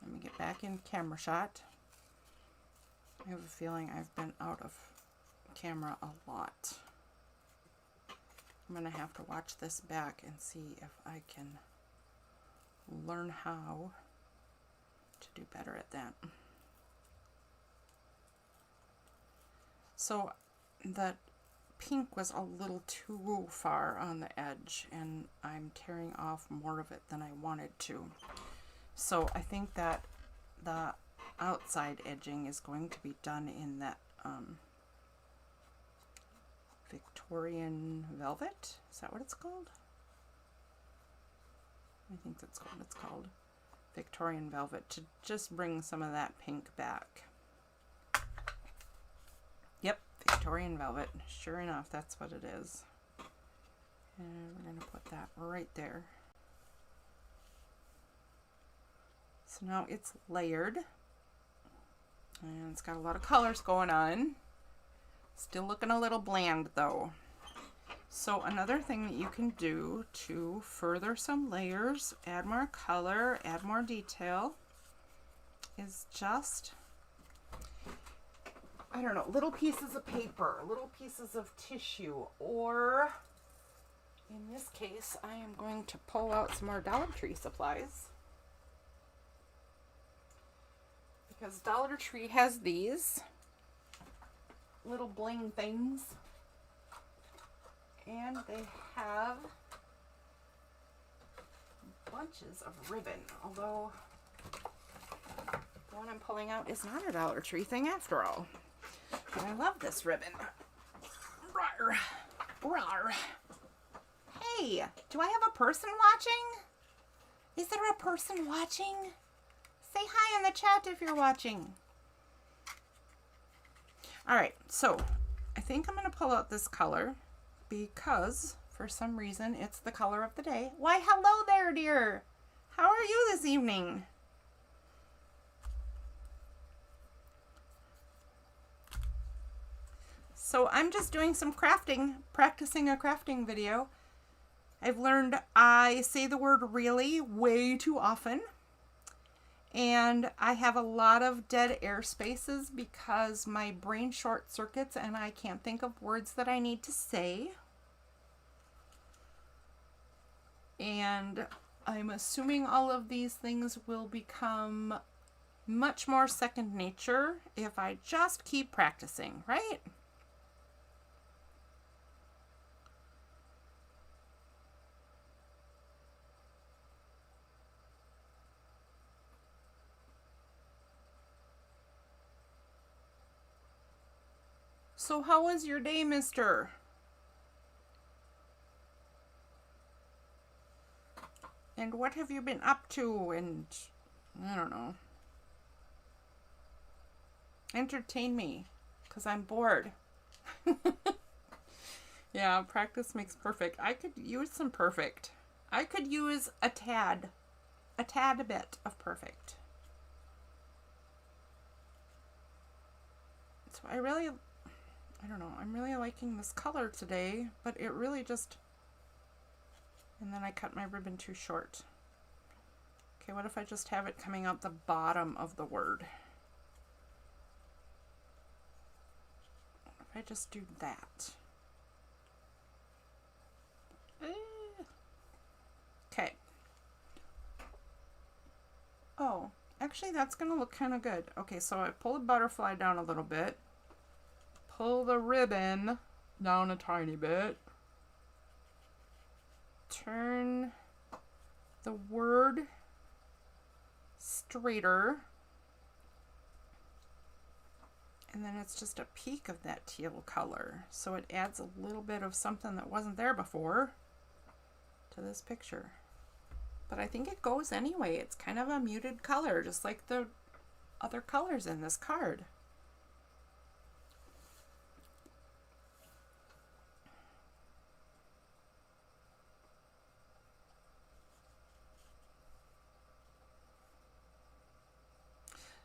A: Let me get back in camera shot. I have a feeling I've been out of camera a lot. I'm going to have to watch this back and see if I can learn how to do better at that. So that pink was a little too far on the edge and I'm tearing off more of it than I wanted to. So I think that the outside edging is going to be done in that Victorian velvet. Is that what it's called? I think that's what it's called. Victorian velvet, to just bring some of that pink back. Yep, Victorian velvet. Sure enough, that's what it is. And we're going to put that right there. So now it's layered. And it's got a lot of colors going on. Still looking a little bland though. So another thing that you can do to further some layers, add more color, add more detail, is just, I don't know, little pieces of paper, little pieces of tissue, or in this case, I am going to pull out some more Dollar Tree supplies. Because Dollar Tree has these little bling things. And they have bunches of ribbon, although the one I'm pulling out is not a Dollar Tree thing after all. But I love this ribbon. Rawr, rawr. Hey, do I have a person watching? Is there a person watching? Say hi in the chat if you're watching. All right, so I think I'm going to pull out this color because for some reason it's the color of the day. Why, hello there, dear. How are you this evening? So I'm just doing some crafting, practicing a crafting video. I've learned I say the word really way too often. And I have a lot of dead air spaces because my brain short circuits and I can't think of words that I need to say. And I'm assuming all of these things will become much more second nature if I just keep practicing, right? So how was your day, mister? And what have you been up to? And I don't know. Entertain me, because I'm bored. Yeah, practice makes perfect. I could use some perfect. I could use a tad bit of perfect. So I don't know, I'm really liking this color today, but it really just, and then I cut my ribbon too short. Okay, what if I just have it coming out the bottom of the word? What if I just do that? Okay. Oh, actually that's gonna look kind of good. Okay, so I pull the butterfly down a little bit. Pull the ribbon down a tiny bit. Turn the word straighter. And then it's just a peak of that teal color. So it adds a little bit of something that wasn't there before to this picture. But I think it goes anyway. It's kind of a muted color, just like the other colors in this card.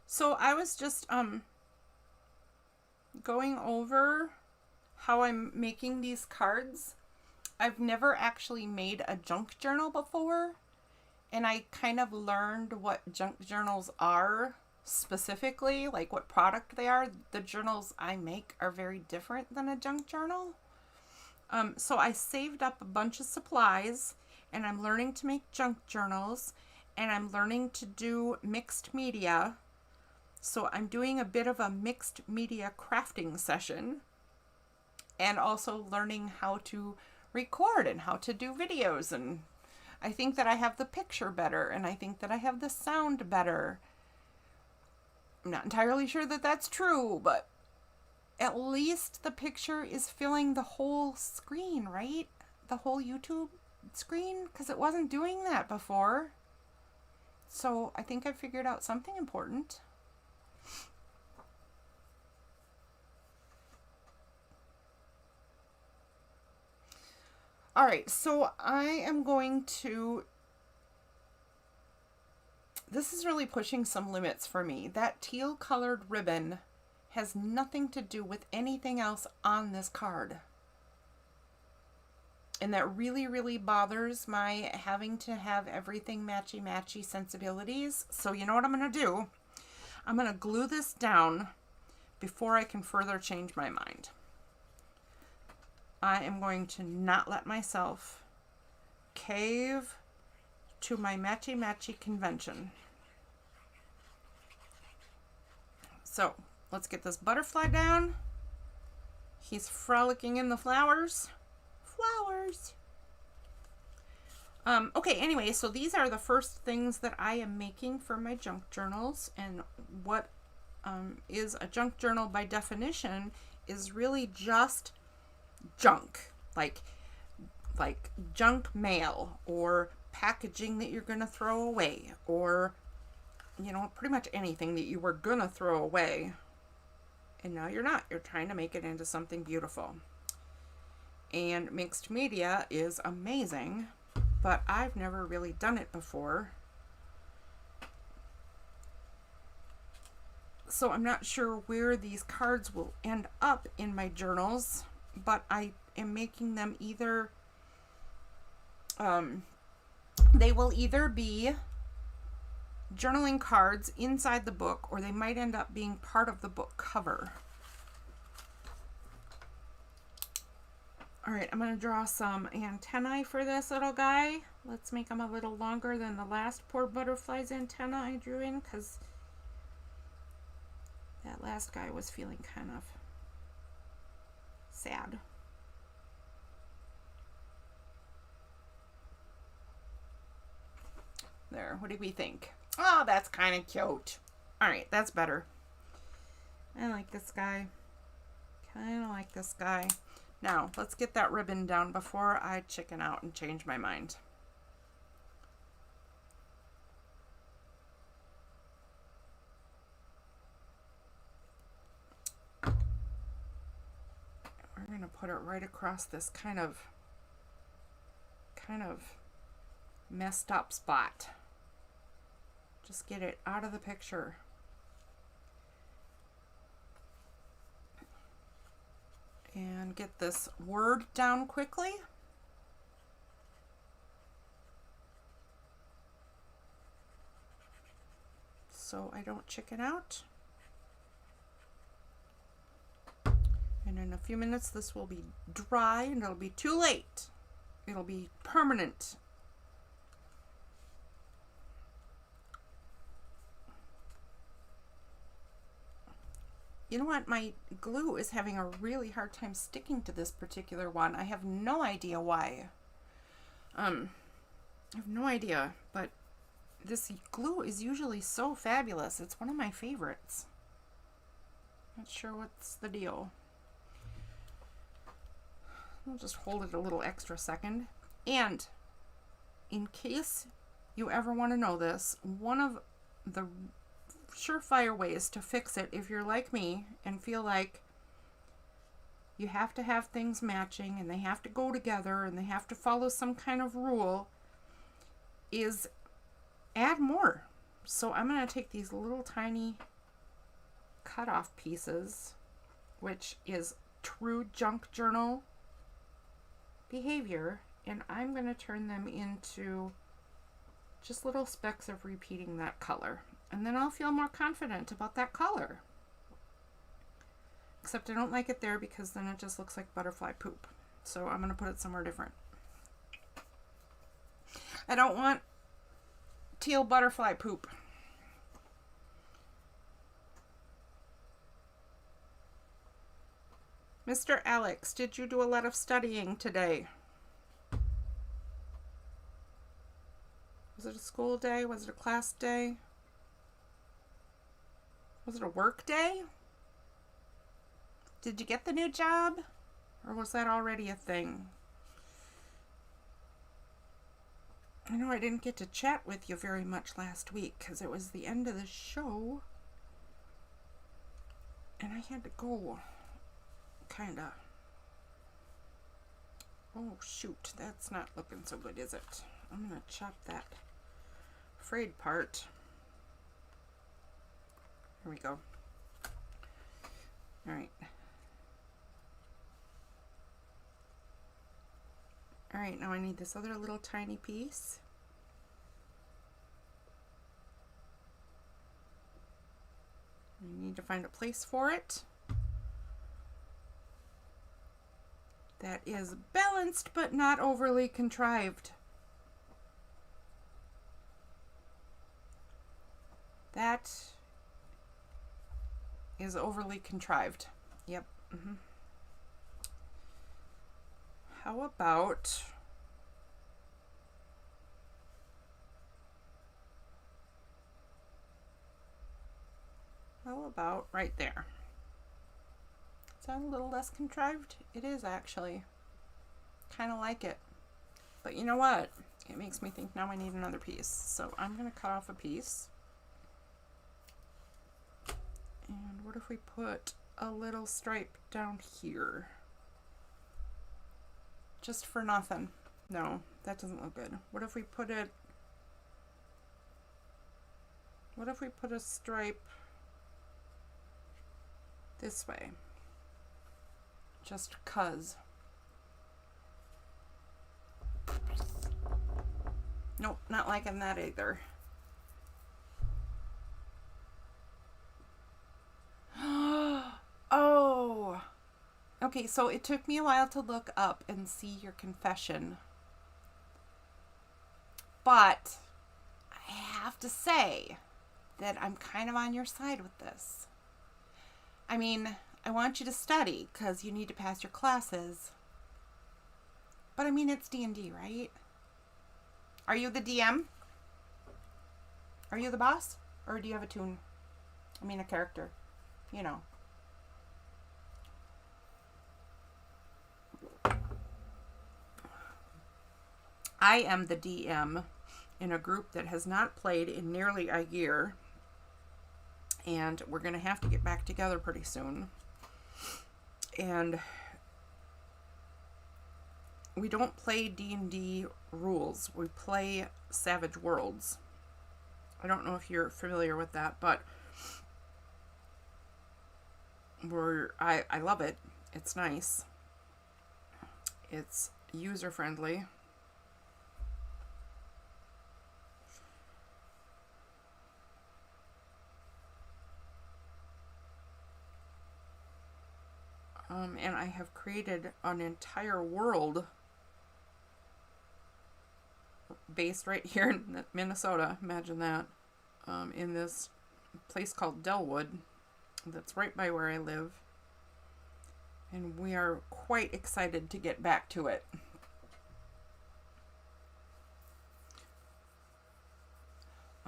A: So I was just going over how I'm making these cards. I've never actually made a junk journal before, and I kind of learned what junk journals are specifically, like what product they are. The journals I make are very different than a junk journal. So I saved up a bunch of supplies, and I'm learning to make junk journals, and I'm learning to do mixed media. So I'm doing a bit of a mixed media crafting session, and also learning how to record and how to do videos. And I think that I have the picture better, and I think that I have the sound better. I'm not entirely sure that that's true, but at least the picture is filling the whole screen, right? The whole YouTube screen, because it wasn't doing that before. So I think I figured out something important. All right, so I am going to, this is really pushing some limits for me. That teal colored ribbon has nothing to do with anything else on this card. And that really, really bothers my having to have everything matchy-matchy sensibilities. So you know what I'm going to do? I'm going to glue this down before I can further change my mind. I am going to not let myself cave to my matchy-matchy convention. So let's get this butterfly down. He's frolicking in the flowers. Okay, anyway, so these are the first things that I am making for my junk journals. And what is a junk journal by definition is really just junk, like junk mail or packaging that you're going to throw away, or you know, pretty much anything that you were going to throw away and now you're not. You're trying to make it into something beautiful. And mixed media is amazing, but I've never really done it before. So I'm not sure where these cards will end up in my journals, but I am making them either, they will either be journaling cards inside the book, or they might end up being part of the book cover. All right, I'm going to draw some antennae for this little guy. Let's make them a little longer than the last poor butterfly's antenna I drew in, because that last guy was feeling kind of sad. There, what do we think? Oh, that's kind of cute. All right, that's better. I like this guy. Kind of like this guy. Now, let's get that ribbon down before I chicken out and change my mind. We're going to put it right across this kind of messed up spot. Just get it out of the picture. And get this word down quickly. So I don't chicken out. And in a few minutes this will be dry and it'll be too late. It'll be permanent. You know what? My glue is having a really hard time sticking to this particular one. I have no idea why. I have no idea, but this glue is usually so fabulous. It's one of my favorites. Not sure what's the deal. I'll just hold it a little extra second. And in case you ever want to know this, one of the surefire ways to fix it, if you're like me and feel like you have to have things matching and they have to go together and they have to follow some kind of rule, is add more. So I'm going to take these little tiny cut-off pieces, which is true junk journal behavior, and I'm going to turn them into just little specks of repeating that color. And then I'll feel more confident about that color. Except I don't like it there because then it just looks like butterfly poop. So I'm going to put it somewhere different. I don't want teal butterfly poop. Mr. Alex, did you do a lot of studying today? Was it a school day? Was it a class day? Was it a work day? Did you get the new job? Or was that already a thing? I know I didn't get to chat with you very much last week because it was the end of the show. And I had to go. Kinda. Oh shoot, that's not looking so good, is it? I'm gonna chop that frayed part. Here we go. All All right, now I need this other little tiny piece. I need to find a place for it that is balanced but not overly contrived. That is overly contrived. Yep. How about right there? Is that a little less contrived? It is actually. Kind of like it. But you know what? It makes me think now I need another piece. So I'm going to cut off a piece. And what if we put a little stripe down here? Just for nothing. No, that doesn't look good. What if we put it... What if we put a stripe this way? Just 'cause. Nope, not liking that either. Oh! Okay, so it took me a while to look up and see your confession. But I have to say that I'm kind of on your side with this. I mean, I want you to study because you need to pass your classes. But I mean, it's D&D, right? Are you the DM? Are you the boss? Or do you have a toon? I mean, a character. You know. I am the DM in a group that has not played in nearly a year. And we're going to have to get back together pretty soon. And we don't play D&D rules. We play Savage Worlds. I don't know if you're familiar with that, but I love it. It's nice. It's user-friendly. And I have created an entire world based right here in Minnesota. Imagine that. In this place called Delwood that's right by where I live. And we are quite excited to get back to it.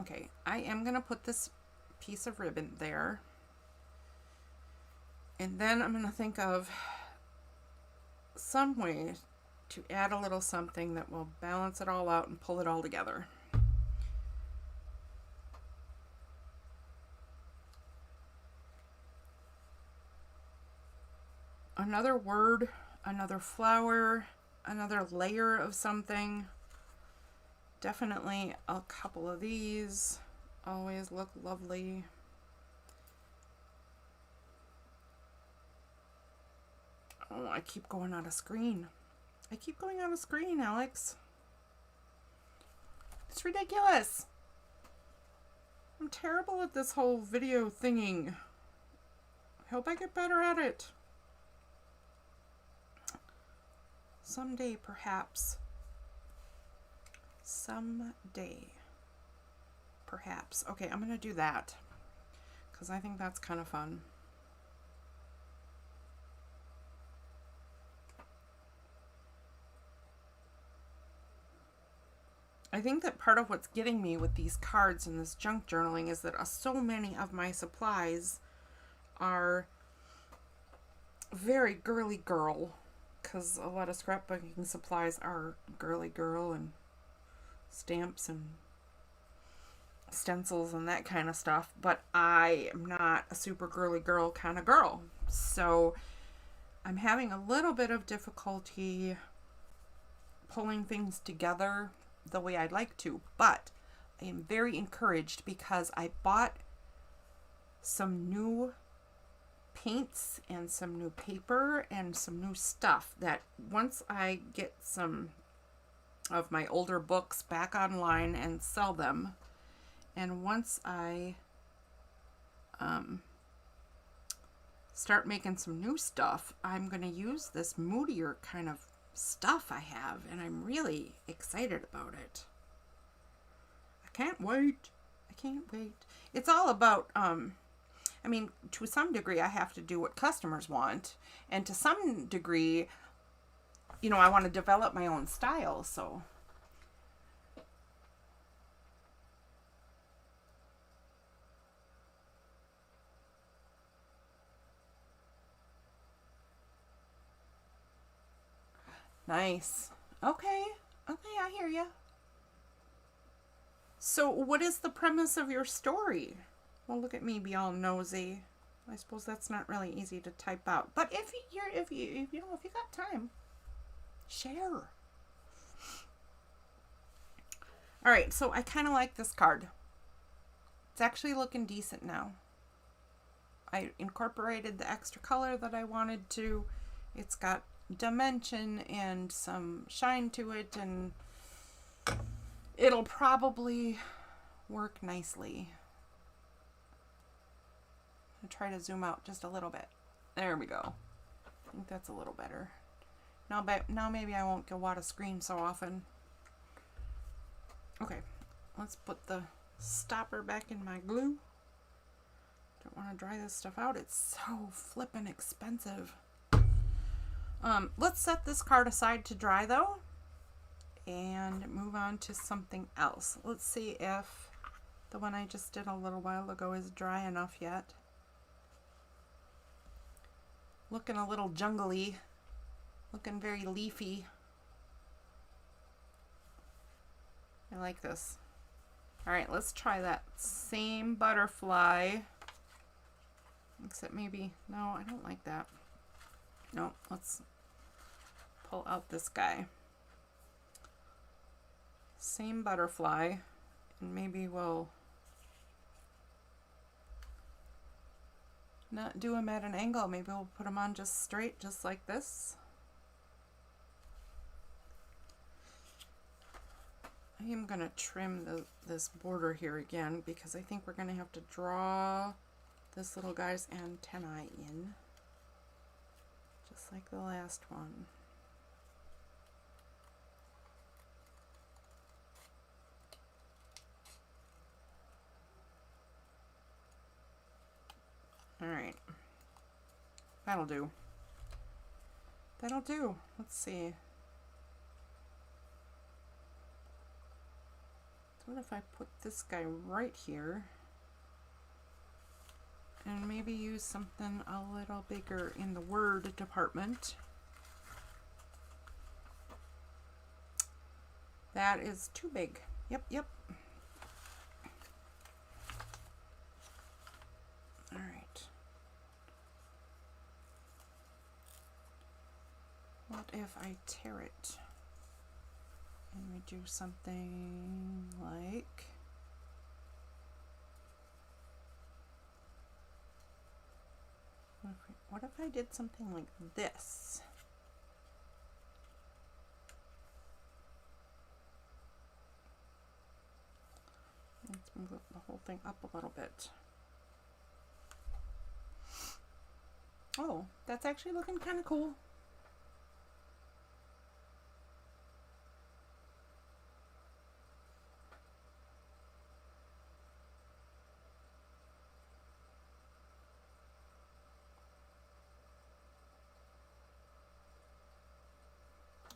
A: Okay, I am going to put this piece of ribbon there. And then I'm going to think of some way to add a little something that will balance it all out and pull it all together. Another word, another flower, another layer of something. Definitely a couple of these. Always look lovely. Oh, I keep going out of screen. I keep going out of screen, Alex. It's ridiculous. I'm terrible at this whole video thinging. I hope I get better at it. Someday, perhaps. Someday. Perhaps. Okay, I'm going to do that. Because I think that's kind of fun. I think that part of what's getting me with these cards and this junk journaling is that so many of my supplies are very girly girl, because a lot of scrapbooking supplies are girly girl and stamps and stencils and that kind of stuff, but I am not a super girly girl kind of girl, so I'm having a little bit of difficulty pulling things together the way I'd like to, but I am very encouraged because I bought some new paints and some new paper and some new stuff that once I get some of my older books back online and sell them. And once I start making some new stuff, I'm going to use this moodier kind of stuff I have, and I'm really excited about it. I can't wait. I can't wait. It's all about, I mean, to some degree, I have to do what customers want, and to some degree, you know, I want to develop my own style, so. Nice. Okay. Okay, I hear you. So, what is the premise of your story? Well, look at me be all nosy. I suppose that's not really easy to type out. But if you got time, share. All right, so I kind of like this card. It's actually looking decent now. I incorporated the extra color that I wanted to. It's got dimension and some shine to it, and it'll probably work nicely. I'll try to zoom out just a little bit. There we go. I think that's a little better. Now maybe I won't go out of screen so often. Okay, let's put the stopper back in my glue. Don't want to dry this stuff out. It's so flippin' expensive. Let's set this card aside to dry though, and move on to something else. Let's see if the one I just did a little while ago is dry enough yet. Looking a little jungly, looking very leafy. I like this. All right, let's try that same butterfly, except maybe, no, I don't like that. No, let's pull out this guy. Same butterfly, and maybe we'll not do them at an angle. Maybe we'll put them on just straight, just like this. I am going to trim this border here again, because I think we're going to have to draw this little guy's antennae in, just like the last one. All right, that'll do. That'll do. Let's see. So what if I put this guy right here and maybe use something a little bigger in the word department? That is too big. Yep. All right. What if I tear it and we do something like, what if I did something like this? Let's move the whole thing up a little bit. Oh, that's actually looking kind of cool.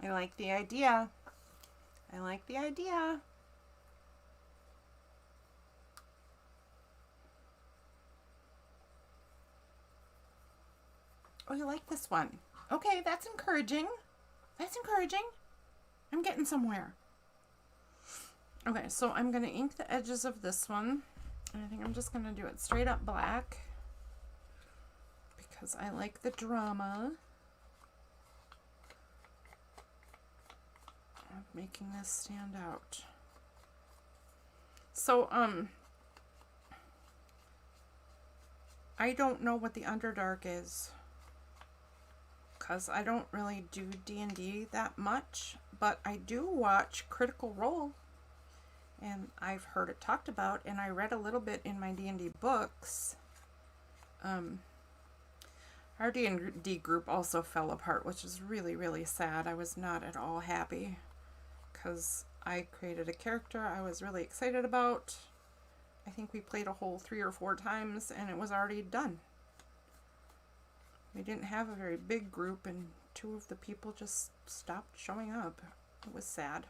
A: I like the idea. I like the idea. Oh, you like this one? Okay, that's encouraging. That's encouraging. I'm getting somewhere. Okay, so I'm going to ink the edges of this one. And I think I'm just going to do it straight up black, because I like the drama of making this stand out. So, I don't know what the Underdark is. because I don't really do D&D that much, but I do watch Critical Role, and I've heard it talked about, and I read a little bit in my D&D books. Our D&D group also fell apart, which is really, really sad. I was not at all happy because I created a character I was really excited about. I think we played a whole 3 or 4 times, and it was already done. We didn't have a very big group, and 2 of the people just stopped showing up. It was sad.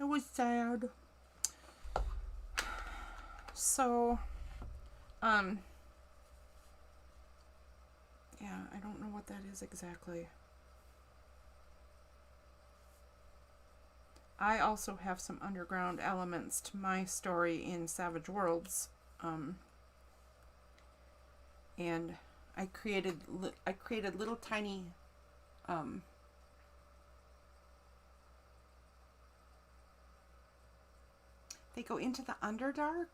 A: It was sad. So, yeah, I don't know what that is exactly. I also have some underground elements to my story in Savage Worlds, and I created little tiny they go into the Underdark?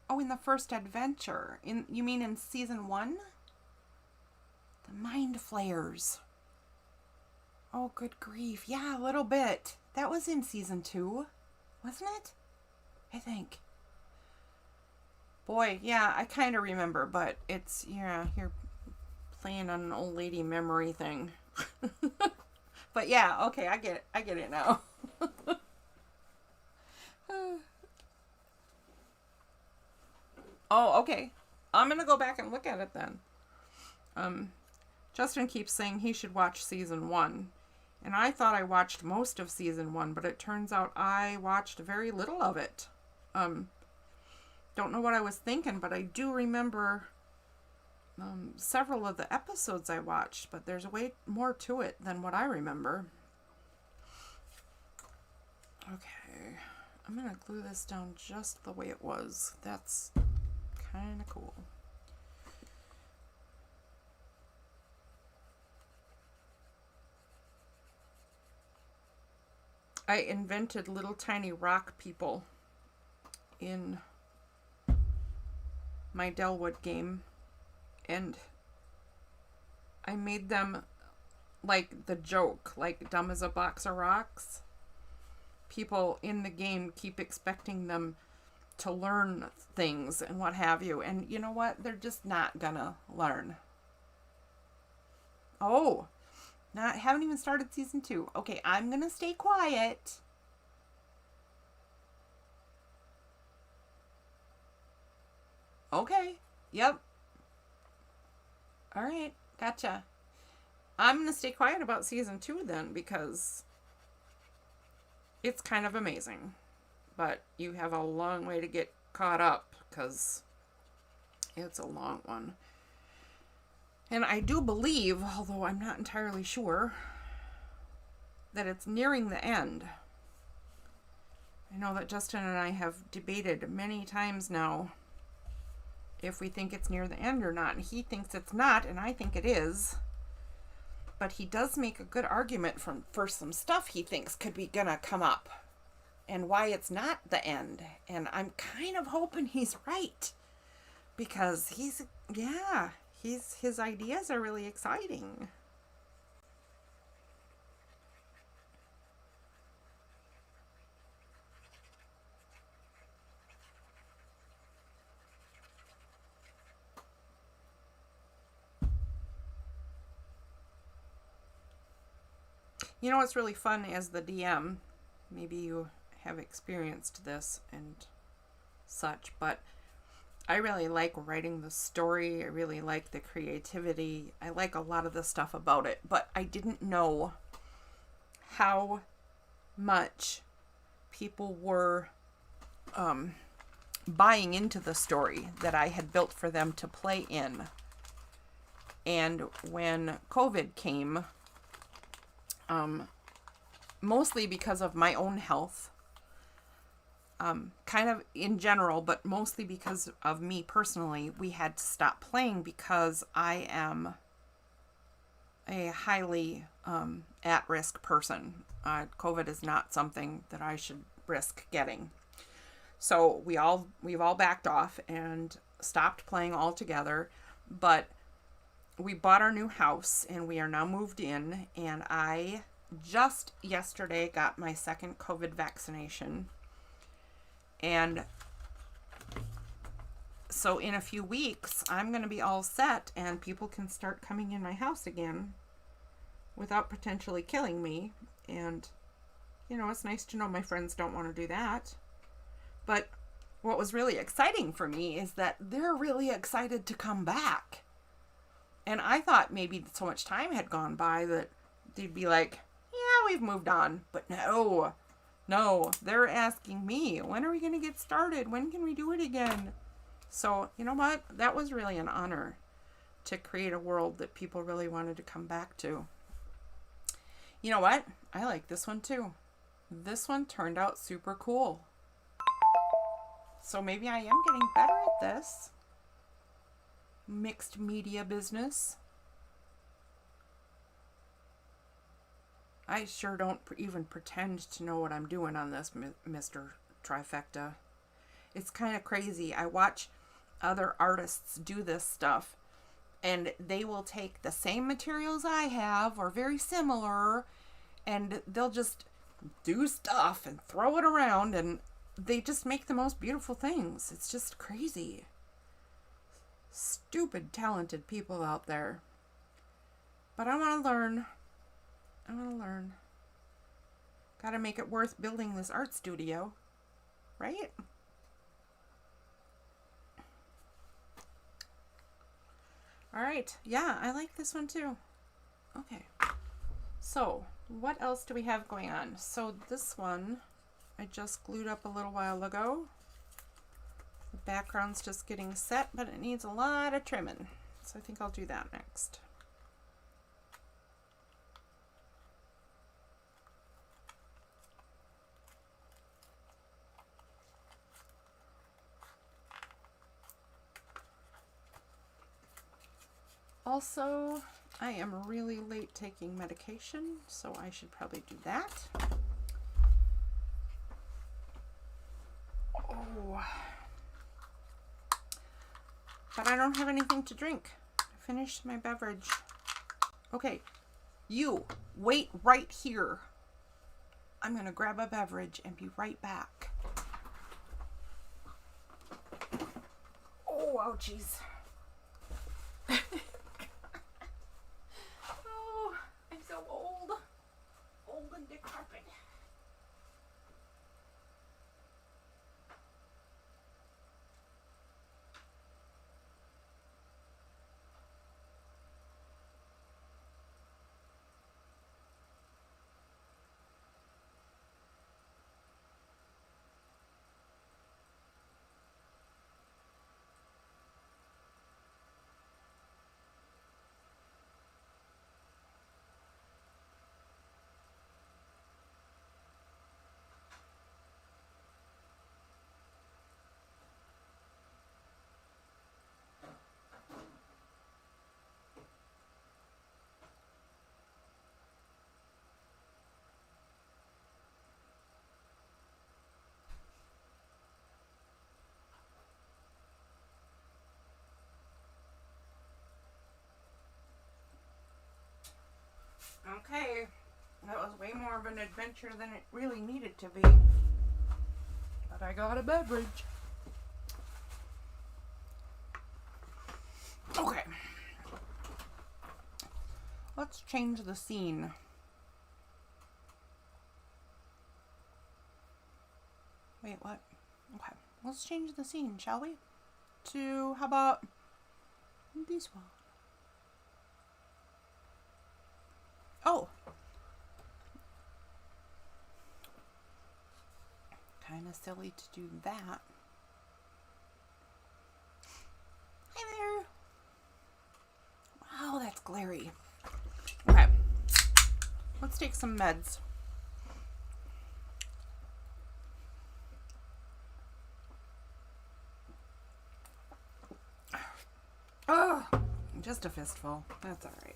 A: Oh, in the first adventure. You mean in season 1? The Mind Flayers. Oh, good grief. Yeah, a little bit. That was in season 2, wasn't it? I think. Boy, yeah, I kind of remember, but it's, yeah, you're playing on an old lady memory thing. But yeah, okay, I get it now. Oh, okay. I'm going to go back and look at it then. Justin keeps saying he should watch season 1. And I thought I watched most of season 1, but it turns out I watched very little of it. Don't know what I was thinking, but I do remember several of the episodes I watched, but there's way more to it than what I remember. Okay, I'm going to glue this down just the way it was. That's kind of cool. I invented little tiny rock people in my Delwood game, and I made them like the joke, like dumb as a box of rocks. People in the game keep expecting them to learn things and what have you, and you know what? They're just not gonna learn. Oh, haven't even started season 2. Okay, I'm gonna stay quiet. Okay, yep. All right, gotcha. I'm gonna stay quiet about season 2 then, because it's kind of amazing. But you have a long way to get caught up, because it's a long one. And I do believe, although I'm not entirely sure, that it's nearing the end. I know that Justin and I have debated many times now if we think it's near the end or not. And he thinks it's not, and I think it is. But he does make a good argument for some stuff he thinks could be gonna come up, and why it's not the end. And I'm kind of hoping he's right, because his ideas are really exciting. You know what's really fun as the DM, maybe you have experienced this and such, but I really like writing the story. I really like the creativity. I like a lot of the stuff about it, but I didn't know how much people were buying into the story that I had built for them to play in. And when COVID came, mostly because of my own health, kind of in general, but mostly because of me personally, we had to stop playing because I am a highly at-risk person. COVID is not something that I should risk getting. So we've all backed off and stopped playing altogether. But we bought our new house and we are now moved in, and I just yesterday got my second COVID vaccination. And so in a few weeks, I'm going to be all set and people can start coming in my house again without potentially killing me. And, you know, it's nice to know my friends don't want to do that. But what was really exciting for me is that they're really excited to come back. And I thought maybe so much time had gone by that they'd be like, yeah, we've moved on. But no, they're asking me, when are we going to get started? When can we do it again? So, you know what? That was really an honor to create a world that people really wanted to come back to. You know what? I like this one too. This one turned out super cool. So maybe I am getting better at this. Mixed media business. I sure don't even pretend to know what I'm doing on this, Mr. Trifecta. It's kind of crazy. I watch other artists do this stuff, and they will take the same materials I have or very similar, and they'll just do stuff and throw it around, and they just make the most beautiful things. It's just crazy. Stupid talented people out there. But I want to learn. Gotta make it worth building this art studio, right? All right. Yeah, I like this one too. Okay. So, what else do we have going on? So this one I just glued up a little while ago. The background's just getting set, but it needs a lot of trimming. So I think I'll do that next. Also, I am really late taking medication, so I should probably do that. Oh. But I don't have anything to drink. I finished my beverage. Okay, you, wait right here. I'm going to grab a beverage and be right back. Oh, ouchies. Okay, that was way more of an adventure than it really needed to be. But I got a beverage. Okay. Let's change the scene. Wait, what? Okay, let's change the scene, shall we? To, how about this one? Oh. Kind of silly to do that. Hi there. Wow, that's glary. Okay. Let's take some meds. Oh, just a fistful. That's all right.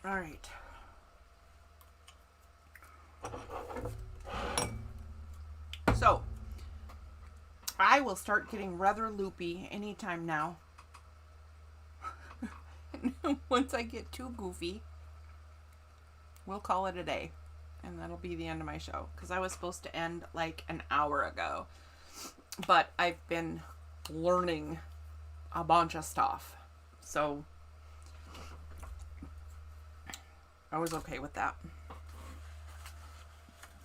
A: All right. So, I will start getting rather loopy anytime now. once I get too goofy, we'll call it a day. And that'll be the end of my show. Because I was supposed to end like an hour ago. But I've been learning a bunch of stuff. So I was okay with that.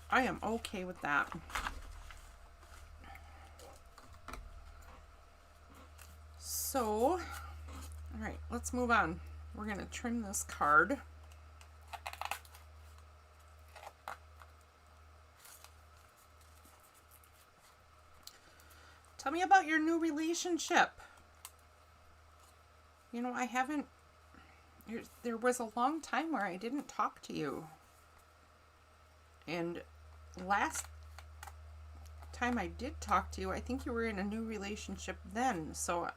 A: I am okay with that. So, all right, let's move on. We're going to trim this card. Tell me about your new relationship. You know, I haven't, there was a long time where I didn't talk to you. And last time I did talk to you, I think you were in a new relationship then. So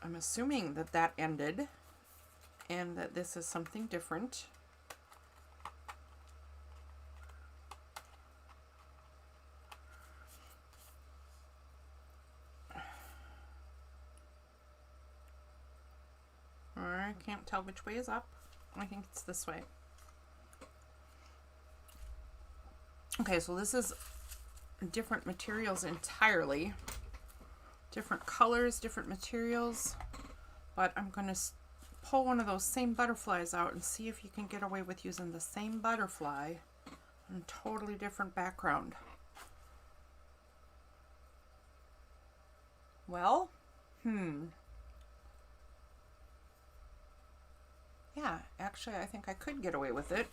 A: I'm assuming that that ended and that this is something different. I can't tell which way is up. I think it's this way. Okay, so this is different materials entirely. Different colors, different materials. But I'm going to pull one of those same butterflies out and see if you can get away with using the same butterfly on a totally different background. Well, yeah, actually I think I could get away with it.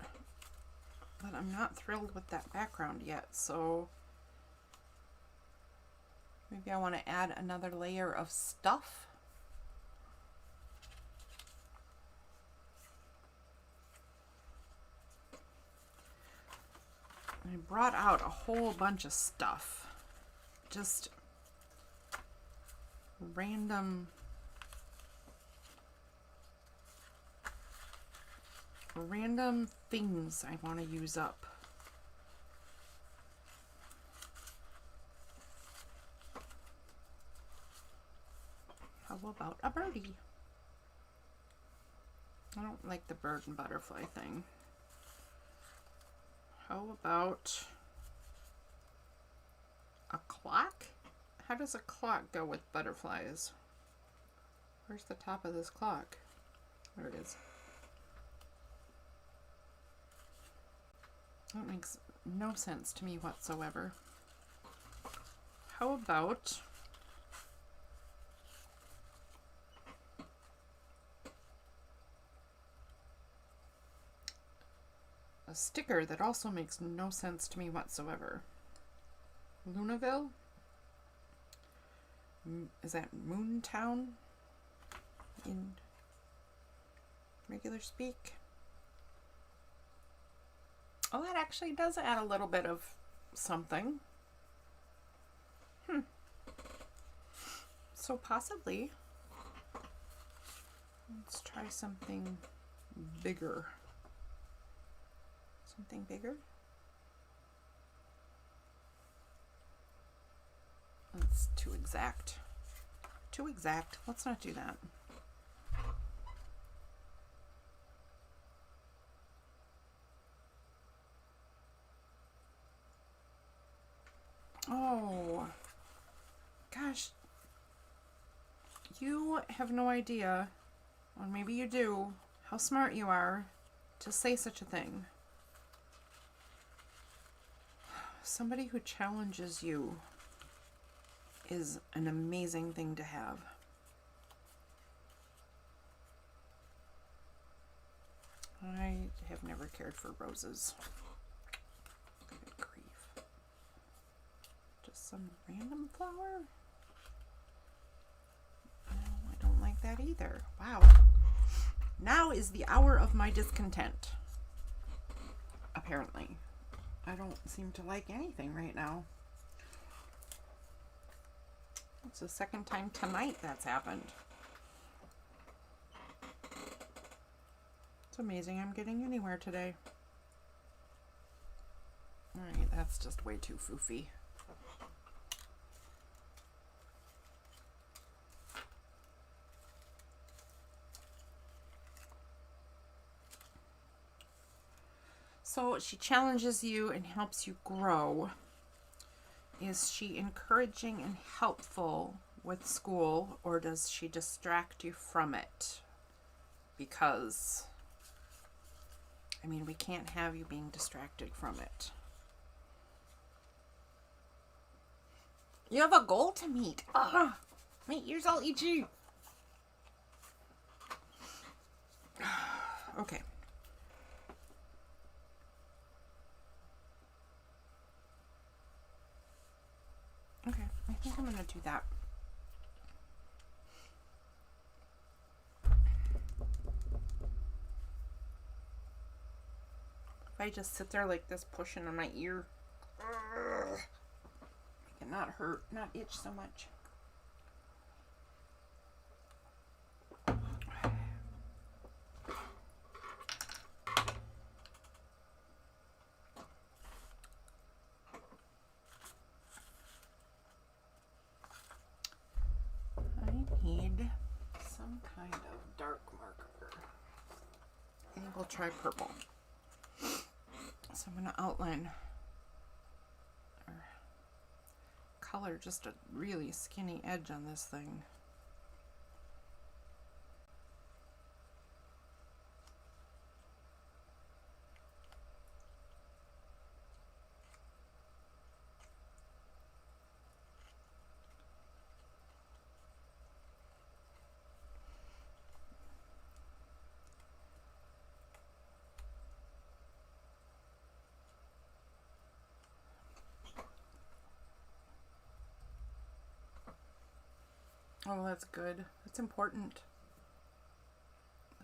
A: But I'm not thrilled with that background yet, so maybe I want to add another layer of stuff. I brought out a whole bunch of stuff. Just random things I want to use up. How about a birdie? I don't like the bird and butterfly thing. How about a clock? How does a clock go with butterflies? Where's the top of this clock? There it is. That makes no sense to me whatsoever. How about a sticker that also makes no sense to me whatsoever? Lunaville? Is that Moontown in regular speak? Oh, that actually does add a little bit of something. So possibly, let's try something bigger. Something bigger? That's too exact. Too exact. Let's not do that. Oh, gosh, you have no idea, or maybe you do, how smart you are to say such a thing. Somebody who challenges you is an amazing thing to have. I have never cared for roses. Good grief. Just some random flower? No, I don't like that either. Wow. Now is the hour of my discontent. Apparently. I don't seem to like anything right now. It's the second time tonight that's happened. It's amazing I'm getting anywhere today. Alright, that's just way too foofy. So she challenges you and helps you grow. Is she encouraging and helpful with school, or does she distract you from it? Because, I mean, we can't have you being distracted from it. You have a goal to meet. Wait, here's I'll eat you. Okay. Okay, I think I'm gonna do that. If I just sit there like this, pushing on my ear, make it not hurt, not itch so much. I need some kind of dark marker. I think we'll try purple. So I'm going to outline or color just a really skinny edge on this thing. Oh, that's good. That's important.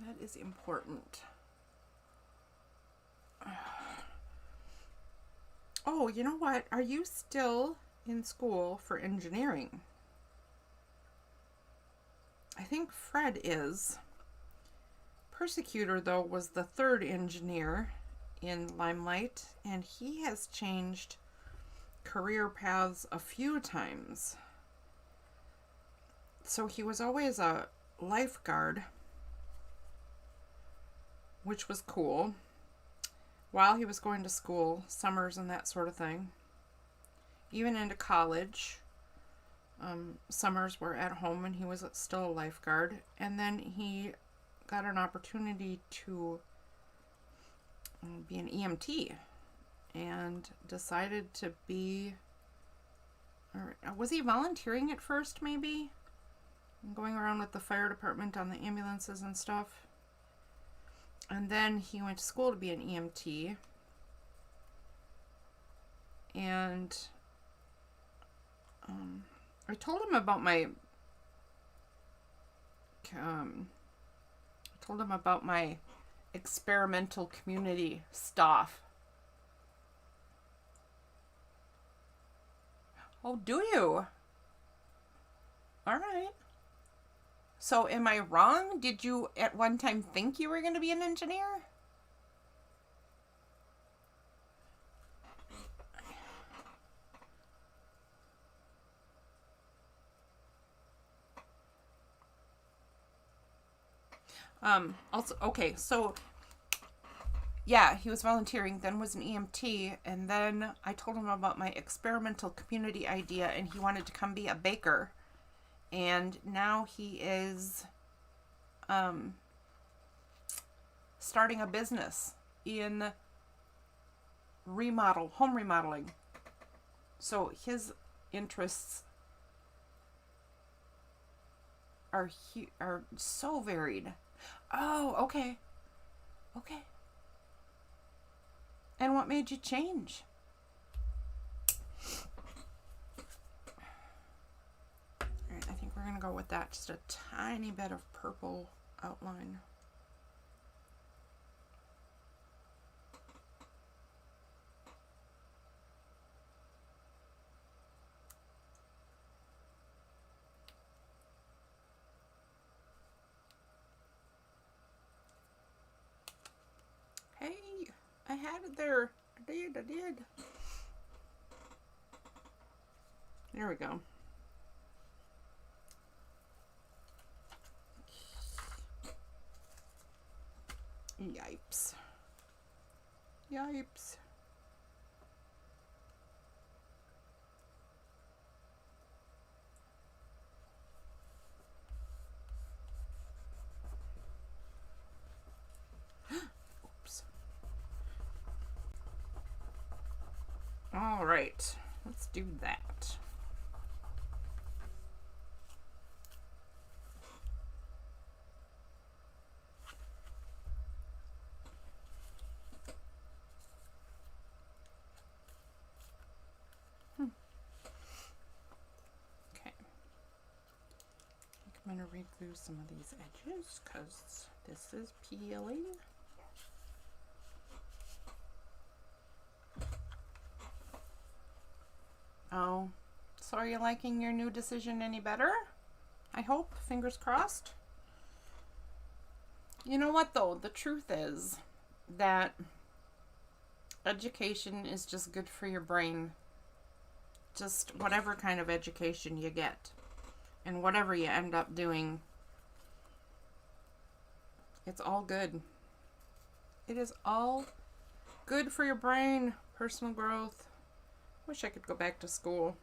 A: That is important. Oh, you know what? Are you still in school for engineering? I think Fred is. Persecutor, though, was the third engineer in Limelight, and he has changed career paths a few times. So he was always a lifeguard, which was cool, while he was going to school, summers and that sort of thing. Even into college, summers were at home and he was still a lifeguard. And then he got an opportunity to be an EMT and decided to be, or was he volunteering at first maybe? Going around with the fire department on the ambulances and stuff. And then he went to school to be an EMT. And I told him about my experimental community stuff. Oh, do you? All right. So am I wrong? Did you at one time think you were going to be an engineer? Also, okay, so yeah, he was volunteering, then was an EMT, and then I told him about my experimental community idea, and he wanted to come be a baker. And now he is starting a business in home remodeling. So his interests are so varied. Oh, okay. Okay. And what made you change? Alright, I think we're going to go with that. Just a tiny bit of purple outline. Hey, I had it there. I did. There we go. Yipes. Yipes. Oops. All right, let's do that. I'm going to re-glue some of these edges because this is peeling. Oh, so are you liking your new decision any better? I hope, fingers crossed. You know what though, the truth is that education is just good for your brain. Just whatever kind of education you get. And whatever you end up doing, it's all good. It is all good for your brain, personal growth. Wish I could go back to school.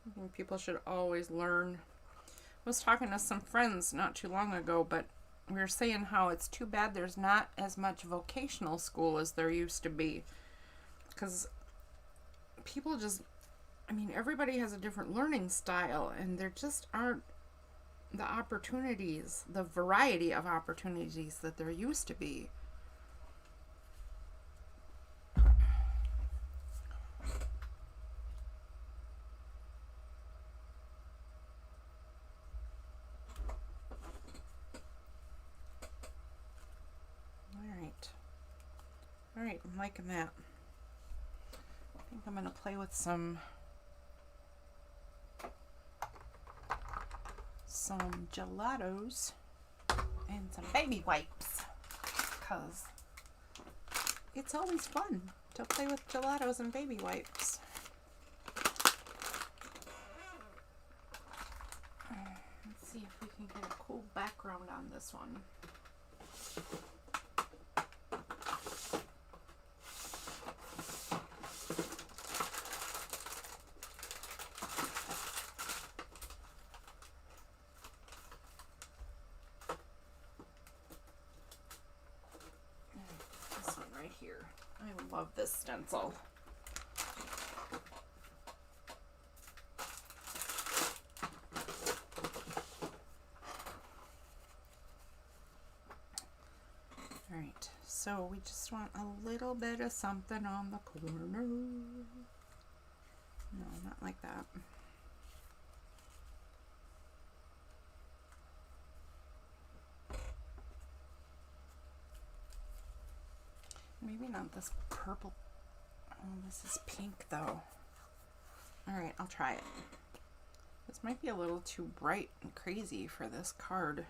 A: I think people should always learn. I was talking to some friends not too long ago, but we were saying how it's too bad there's not as much vocational school as there used to be. Because people just, I mean, everybody has a different learning style, and there just aren't the opportunities, the variety of opportunities that there used to be. All right, I'm liking that. I think I'm going to play with some gelatos and some baby wipes, because it's always fun to play with gelatos and baby wipes. Let's see if we can get a cool background on this one. Here. I love this stencil. All right, so we just want a little bit of something on the corner. No, not like that. Maybe not this purple. Oh, this is pink though. Alright, I'll try it. This might be a little too bright and crazy for this card.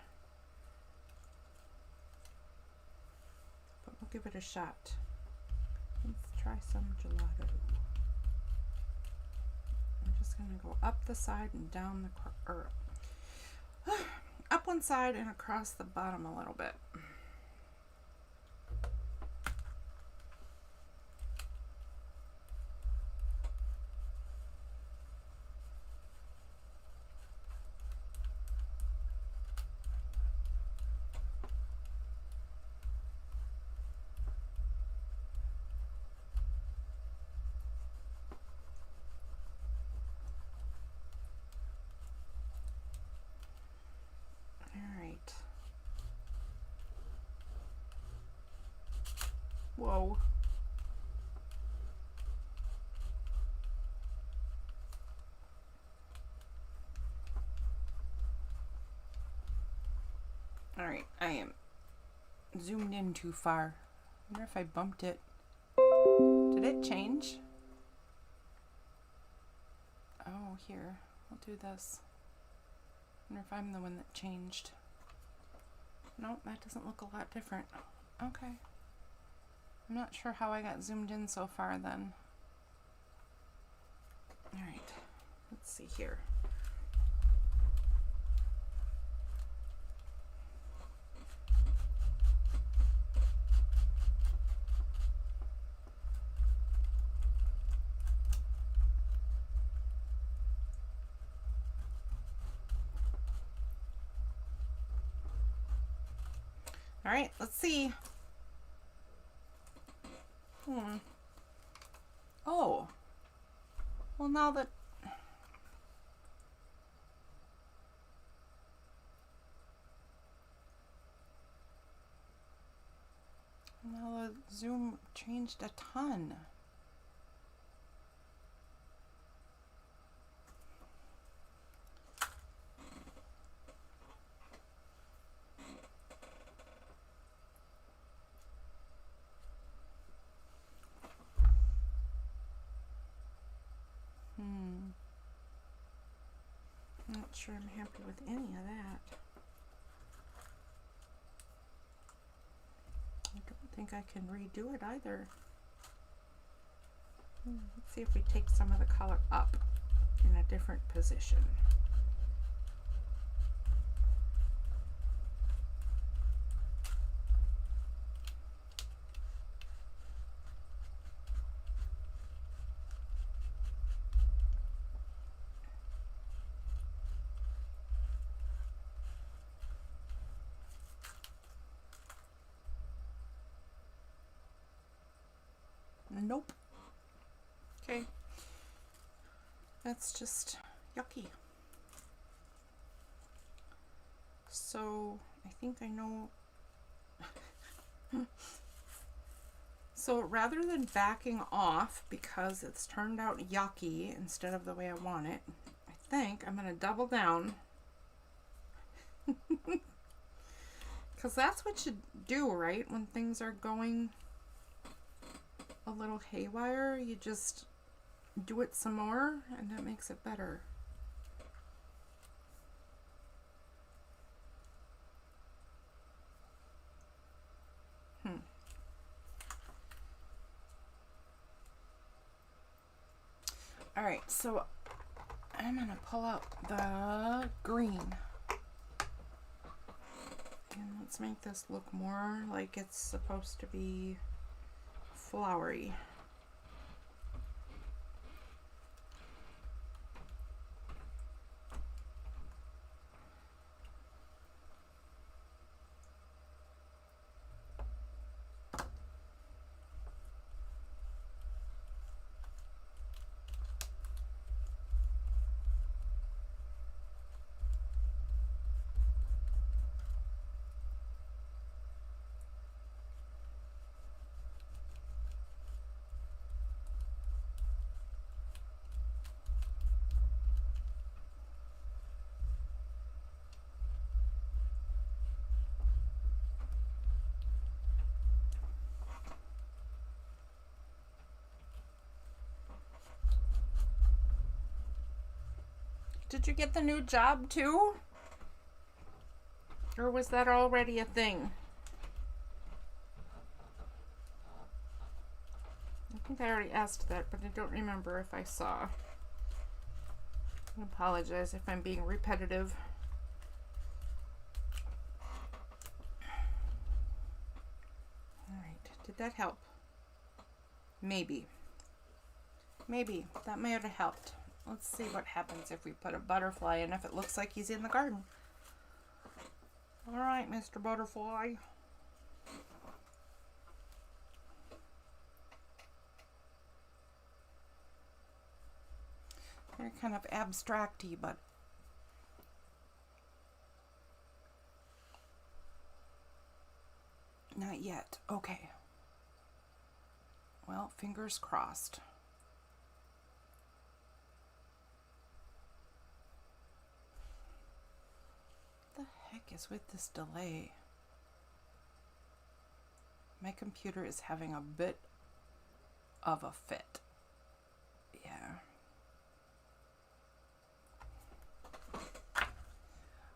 A: But we'll give it a shot. Let's try some gelato. I'm just going to go up the side and down the, or up one side and across the bottom a little bit. Whoa. Alright, I am zoomed in too far. I wonder if I bumped it. Did it change? Oh, here. I'll do this. I wonder if I'm the one that changed. Nope, that doesn't look a lot different. Okay. I'm not sure how I got zoomed in so far then. Alright, let's see here. All right, let's see. Oh. Well, now that the zoom changed a ton. Not sure I'm happy with any of that. I don't think I can redo it either. Let's see if we take some of the color up in a different position. Nope. Okay. That's just yucky. So I think I know. So rather than backing off because it's turned out yucky instead of the way I want it, I think I'm going to double down. Because that's what you do, right? When things are going a little haywire, you just do it some more and that makes it better. All right, so I'm gonna pull out the green and let's make this look more like it's supposed to be flowery. Did you get the new job too? Or was that already a thing? I think I already asked that, but I don't remember if I saw. I apologize if I'm being repetitive. Alright, did that help? Maybe. Maybe. That may have helped. Let's see what happens if we put a butterfly in, if it looks like he's in the garden. Alright, Mr. Butterfly. They're kind of abstract-y, but not yet. Okay. Well, fingers crossed. What the heck is with this delay? My computer is having a bit of a fit. Yeah.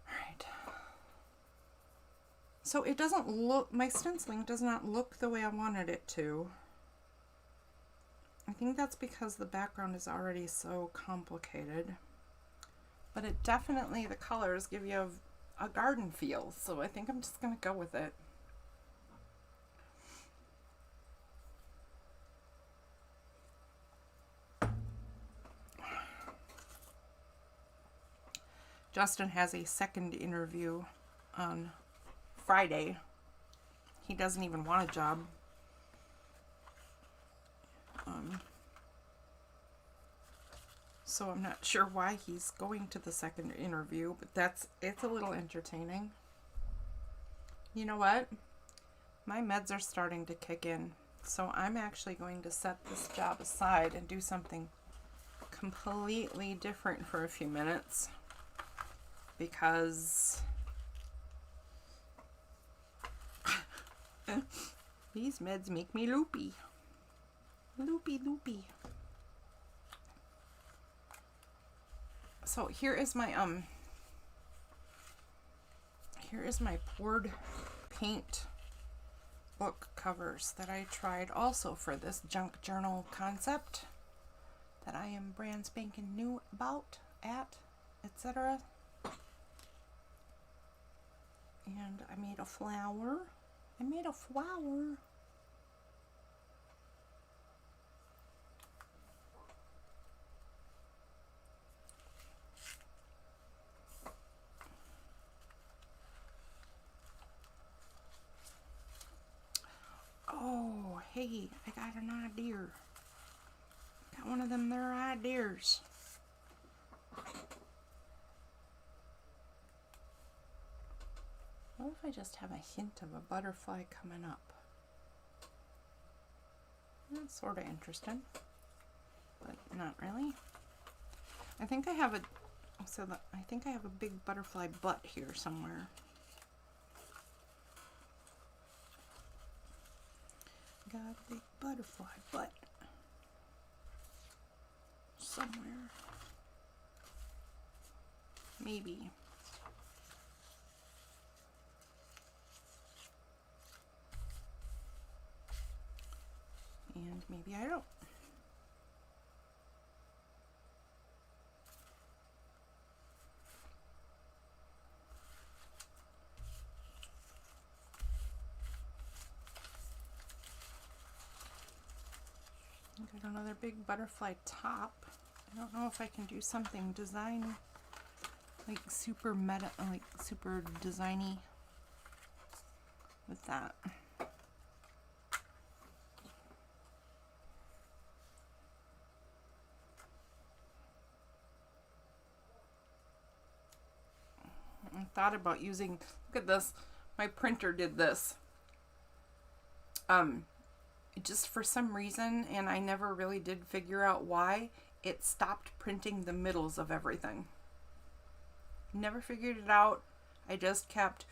A: Alright. So it doesn't look, my stenciling does not look the way I wanted it to. I think that's because the background is already so complicated. But it definitely, the colors give you a garden feel. So I think I'm just going to go with it. Justin has a second interview on Friday. he doesn't even want a job. So I'm not sure why he's going to the second interview, but it's a little entertaining. You know what? My meds are starting to kick in, so I'm actually going to set this job aside and do something completely different for a few minutes, because these meds make me loopy. Loopy. So here is my poured paint book covers that I tried also for this junk journal concept that I am brand spanking new about, etc. And I made a flower. Oh, hey, I got an idea. Got one of them there ideas. What if I just have a hint of a butterfly coming up? That's sort of interesting, but not really. I think I have a big butterfly butt here somewhere. Got a big butterfly butt somewhere. Maybe. And maybe I don't. Got another big butterfly top. I don't know if I can do something design, like super meta, like super designy with that. I thought about using, look at this, my printer did this. Just for some reason, and I never really did figure out why, it stopped printing the middles of everything. Never figured it out. I just kept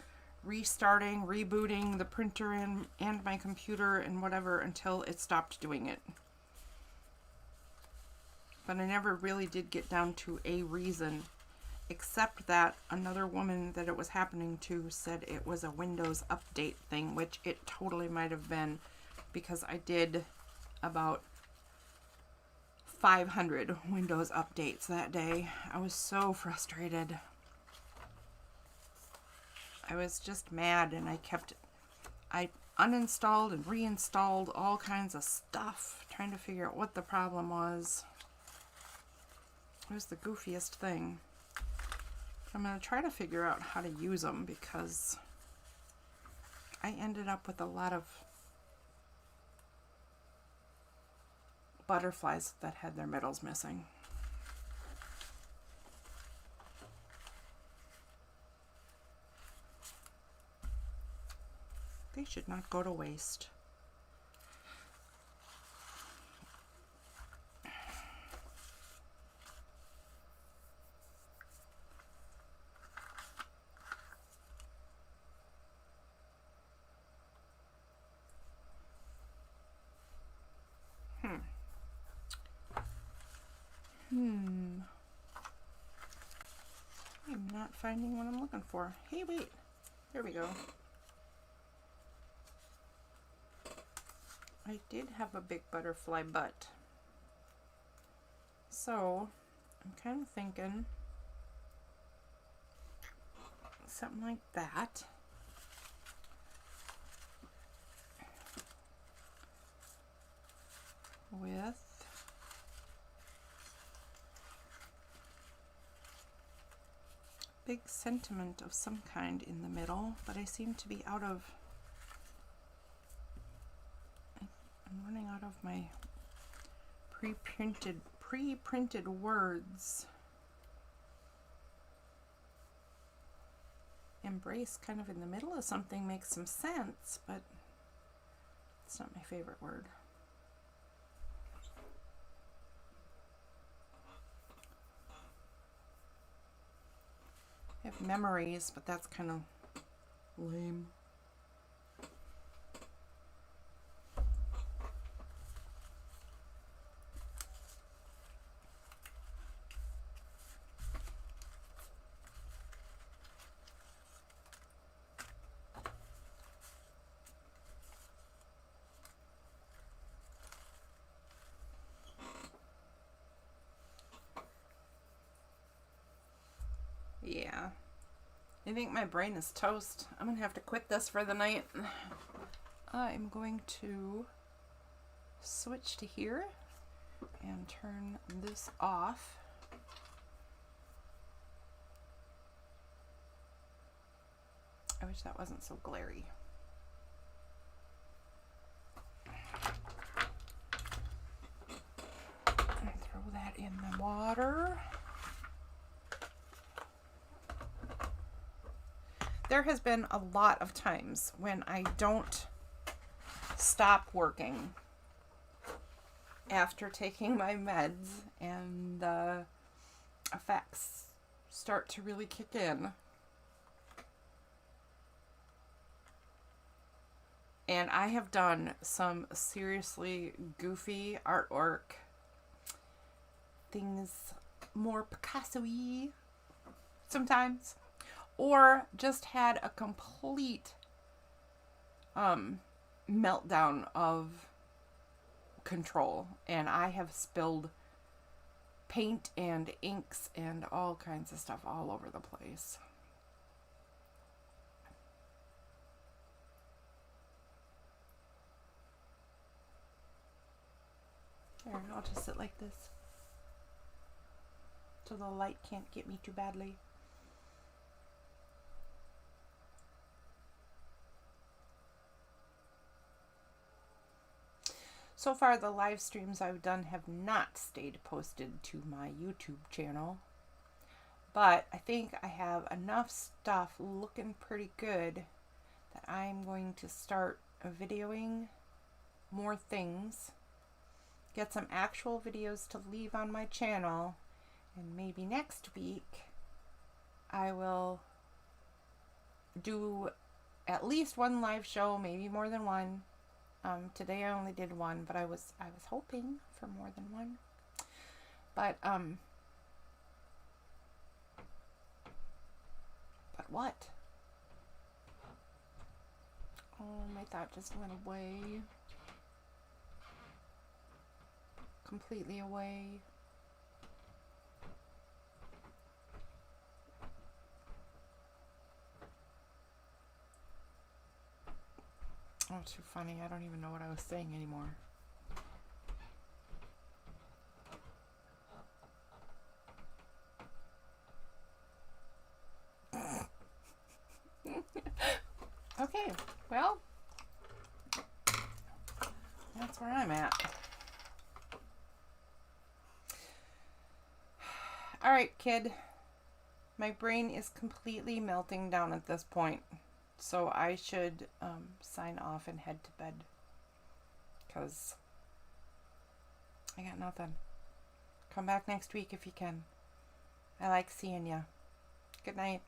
A: restarting, rebooting the printer and my computer and whatever until it stopped doing it. But I never really did get down to a reason, except that another woman that it was happening to said it was a Windows update thing, which it totally might have been, because I did about 500 Windows updates that day. I was so frustrated. I was just mad, and I uninstalled and reinstalled all kinds of stuff, trying to figure out what the problem was. It was the goofiest thing. I'm going to try to figure out how to use them, because I ended up with a lot of butterflies that had their middles missing. They should not go to waste. I'm not finding what I'm looking for. Hey, wait. There we go. I did have a big butterfly butt. So, I'm kind of thinking something like that. With big sentiment of some kind in the middle, but I seem to be out of have my pre-printed words. Embrace kind of in the middle of something makes some sense, but it's not my favorite word. I have memories, but that's kind of lame. Yeah. I think my brain is toast. I'm going to have to quit this for the night. I'm going to switch to here and turn this off. I wish that wasn't so glary. Throw that in the water. There has been a lot of times when I don't stop working after taking my meds and the effects start to really kick in. And I have done some seriously goofy artwork, things more Picasso-y sometimes, or just had a complete meltdown of control, and I have spilled paint and inks and all kinds of stuff all over the place. There, I'll just sit like this so the light can't get me too badly. So far, the live streams I've done have not stayed posted to my YouTube channel, but I think I have enough stuff looking pretty good that I'm going to start videoing more things, get some actual videos to leave on my channel, and maybe next week I will do at least one live show, maybe more than one. Today I only did one, but I was hoping for more than one. But what? Oh, my thought just went away. Completely away. Oh, too funny. I don't even know what I was saying anymore. Okay, well, that's where I'm at. All right, kid. My brain is completely melting down at this point. So I should sign off and head to bed, because I got nothing. Come back next week if you can. I like seeing ya. Good night.